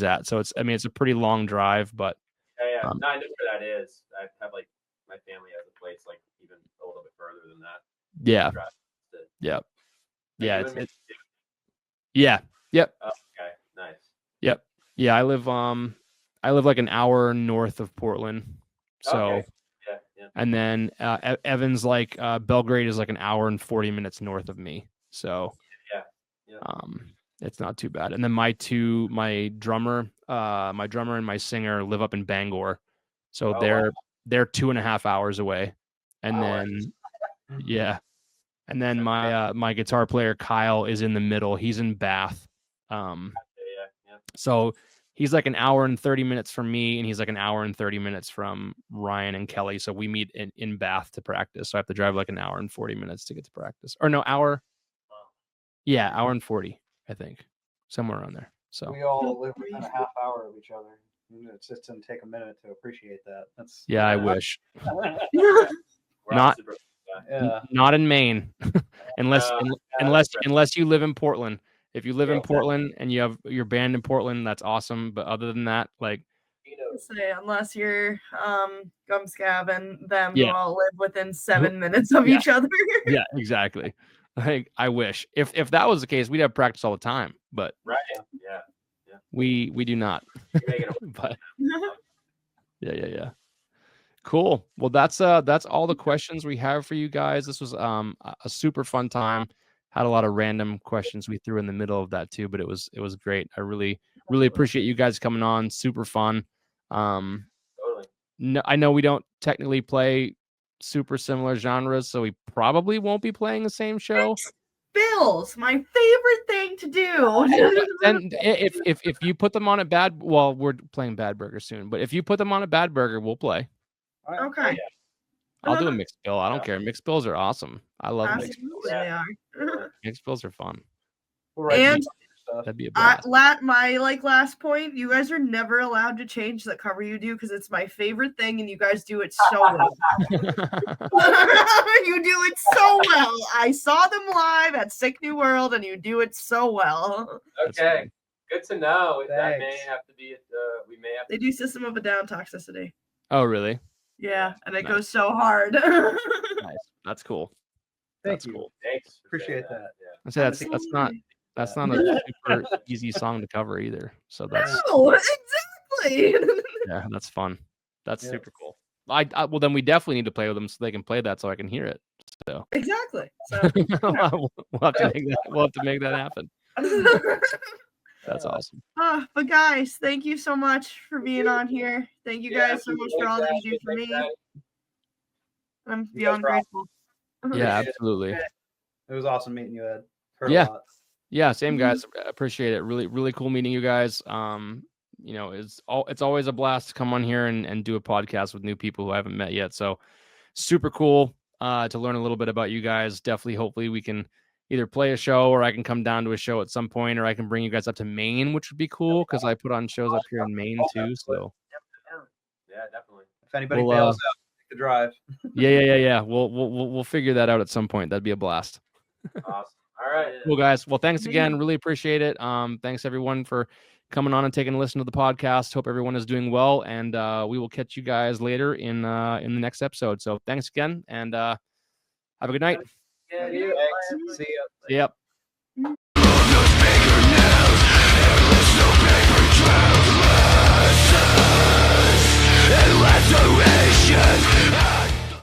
at. So it's a pretty long drive, but Yeah. No, I know where that is. I have like my family has a place like even a little bit further than that. yeah, Drive to- yeah, Like, yeah. you and me? Yeah, yep, Oh, okay, nice. yep, yeah. I live like an hour north of Portland, so Okay. Yeah. and then Evans like Belgrade is like an hour and 40 minutes north of me, so Yeah. it's not too bad. And then my drummer and my singer live up in Bangor, so Oh, they're wow. they're 2.5 hours away, and Wow, then and then my guitar player Kyle is in the middle. He's in Bath, Yeah. so he's like an hour and 30 minutes from me, and he's like an hour and 30 minutes from Ryan and Kelly. So we meet in Bath to practice. So I have to drive like an hour and 40 minutes to get to practice, or no, hour and 40, I think, somewhere around there. So We all live within a half hour of each other. It's just going to take a minute to appreciate that. That's yeah, I wish. We're Not- super, yeah. Not in Maine, unless that's unless you live in Portland. If you live Yeah, in Portland and you have your band in Portland, that's awesome. But other than that, like, Say, unless you're Gumscab and them Yeah. who all live within 7 minutes of Yeah. each other. yeah, exactly. Like, I wish if that was the case, we'd have practice all the time. But right. Yeah. we do not. You're making it But yeah. Cool. Well, that's all the questions we have for you guys. This was a super fun time. Had a lot of random questions we threw in the middle of that too, but it was great. I really appreciate you guys coming on. Super fun. totally. No, I know we don't technically play super similar genres, so we probably won't be playing the same show. Bills, my favorite thing to do. And if you put them on at we're playing Bad Burger soon, but if you put them on at Bad Burger, we'll play. Okay. I'll do a mixed bill. I don't care. Mixed bills are awesome. I love mixed bills. Absolutely, they are. Mixed bills are fun. And That'd be a blast. my last point, you guys are never allowed to change the cover you do because it's my favorite thing and you guys do it so well. You do it so well. I saw them live at Sick New World and you do it so well. Okay. Good to know. That may Thanks. have to be we may have They do System of a Down toxicity. Oh, really? Yeah, and it Nice. goes so hard. Nice. That's cool. Thank That's you. cool. Thanks. for Appreciate saying that. I say that's not a super easy song to cover either. So that's No, exactly. yeah, that's fun. That's Yeah. super cool. Well, then we definitely need to play with them so they can play that so I can hear it. So Exactly. So we'll have to make that happen. That's awesome. but guys, thank you so much for being on here. Thank you guys so much for all that you do for me. I'm beyond grateful. Yeah, absolutely. It was awesome meeting you, Ed. Heard Yeah. a lot. Yeah, same guys. Appreciate it. Really cool meeting you guys. It's always a blast to come on here and do a podcast with new people who I haven't met yet. So super cool to learn a little bit about you guys. Definitely, hopefully we can either play a show or I can come down to a show at some point, or I can bring you guys up to Maine, which would be cool because I put on shows up here in Maine too. So Yeah, definitely. If anybody We'll, bails out, take the drive. yeah. We'll figure that out at some point. That'd be a blast. Awesome. All right. Cool, guys. Well, thanks again. Really appreciate it. Thanks everyone for coming on and taking a listen to the podcast. Hope everyone is doing well, and we will catch you guys later in the next episode. So thanks again, and have a good night. Yeah, Thanks. See ya. Yep. Restoration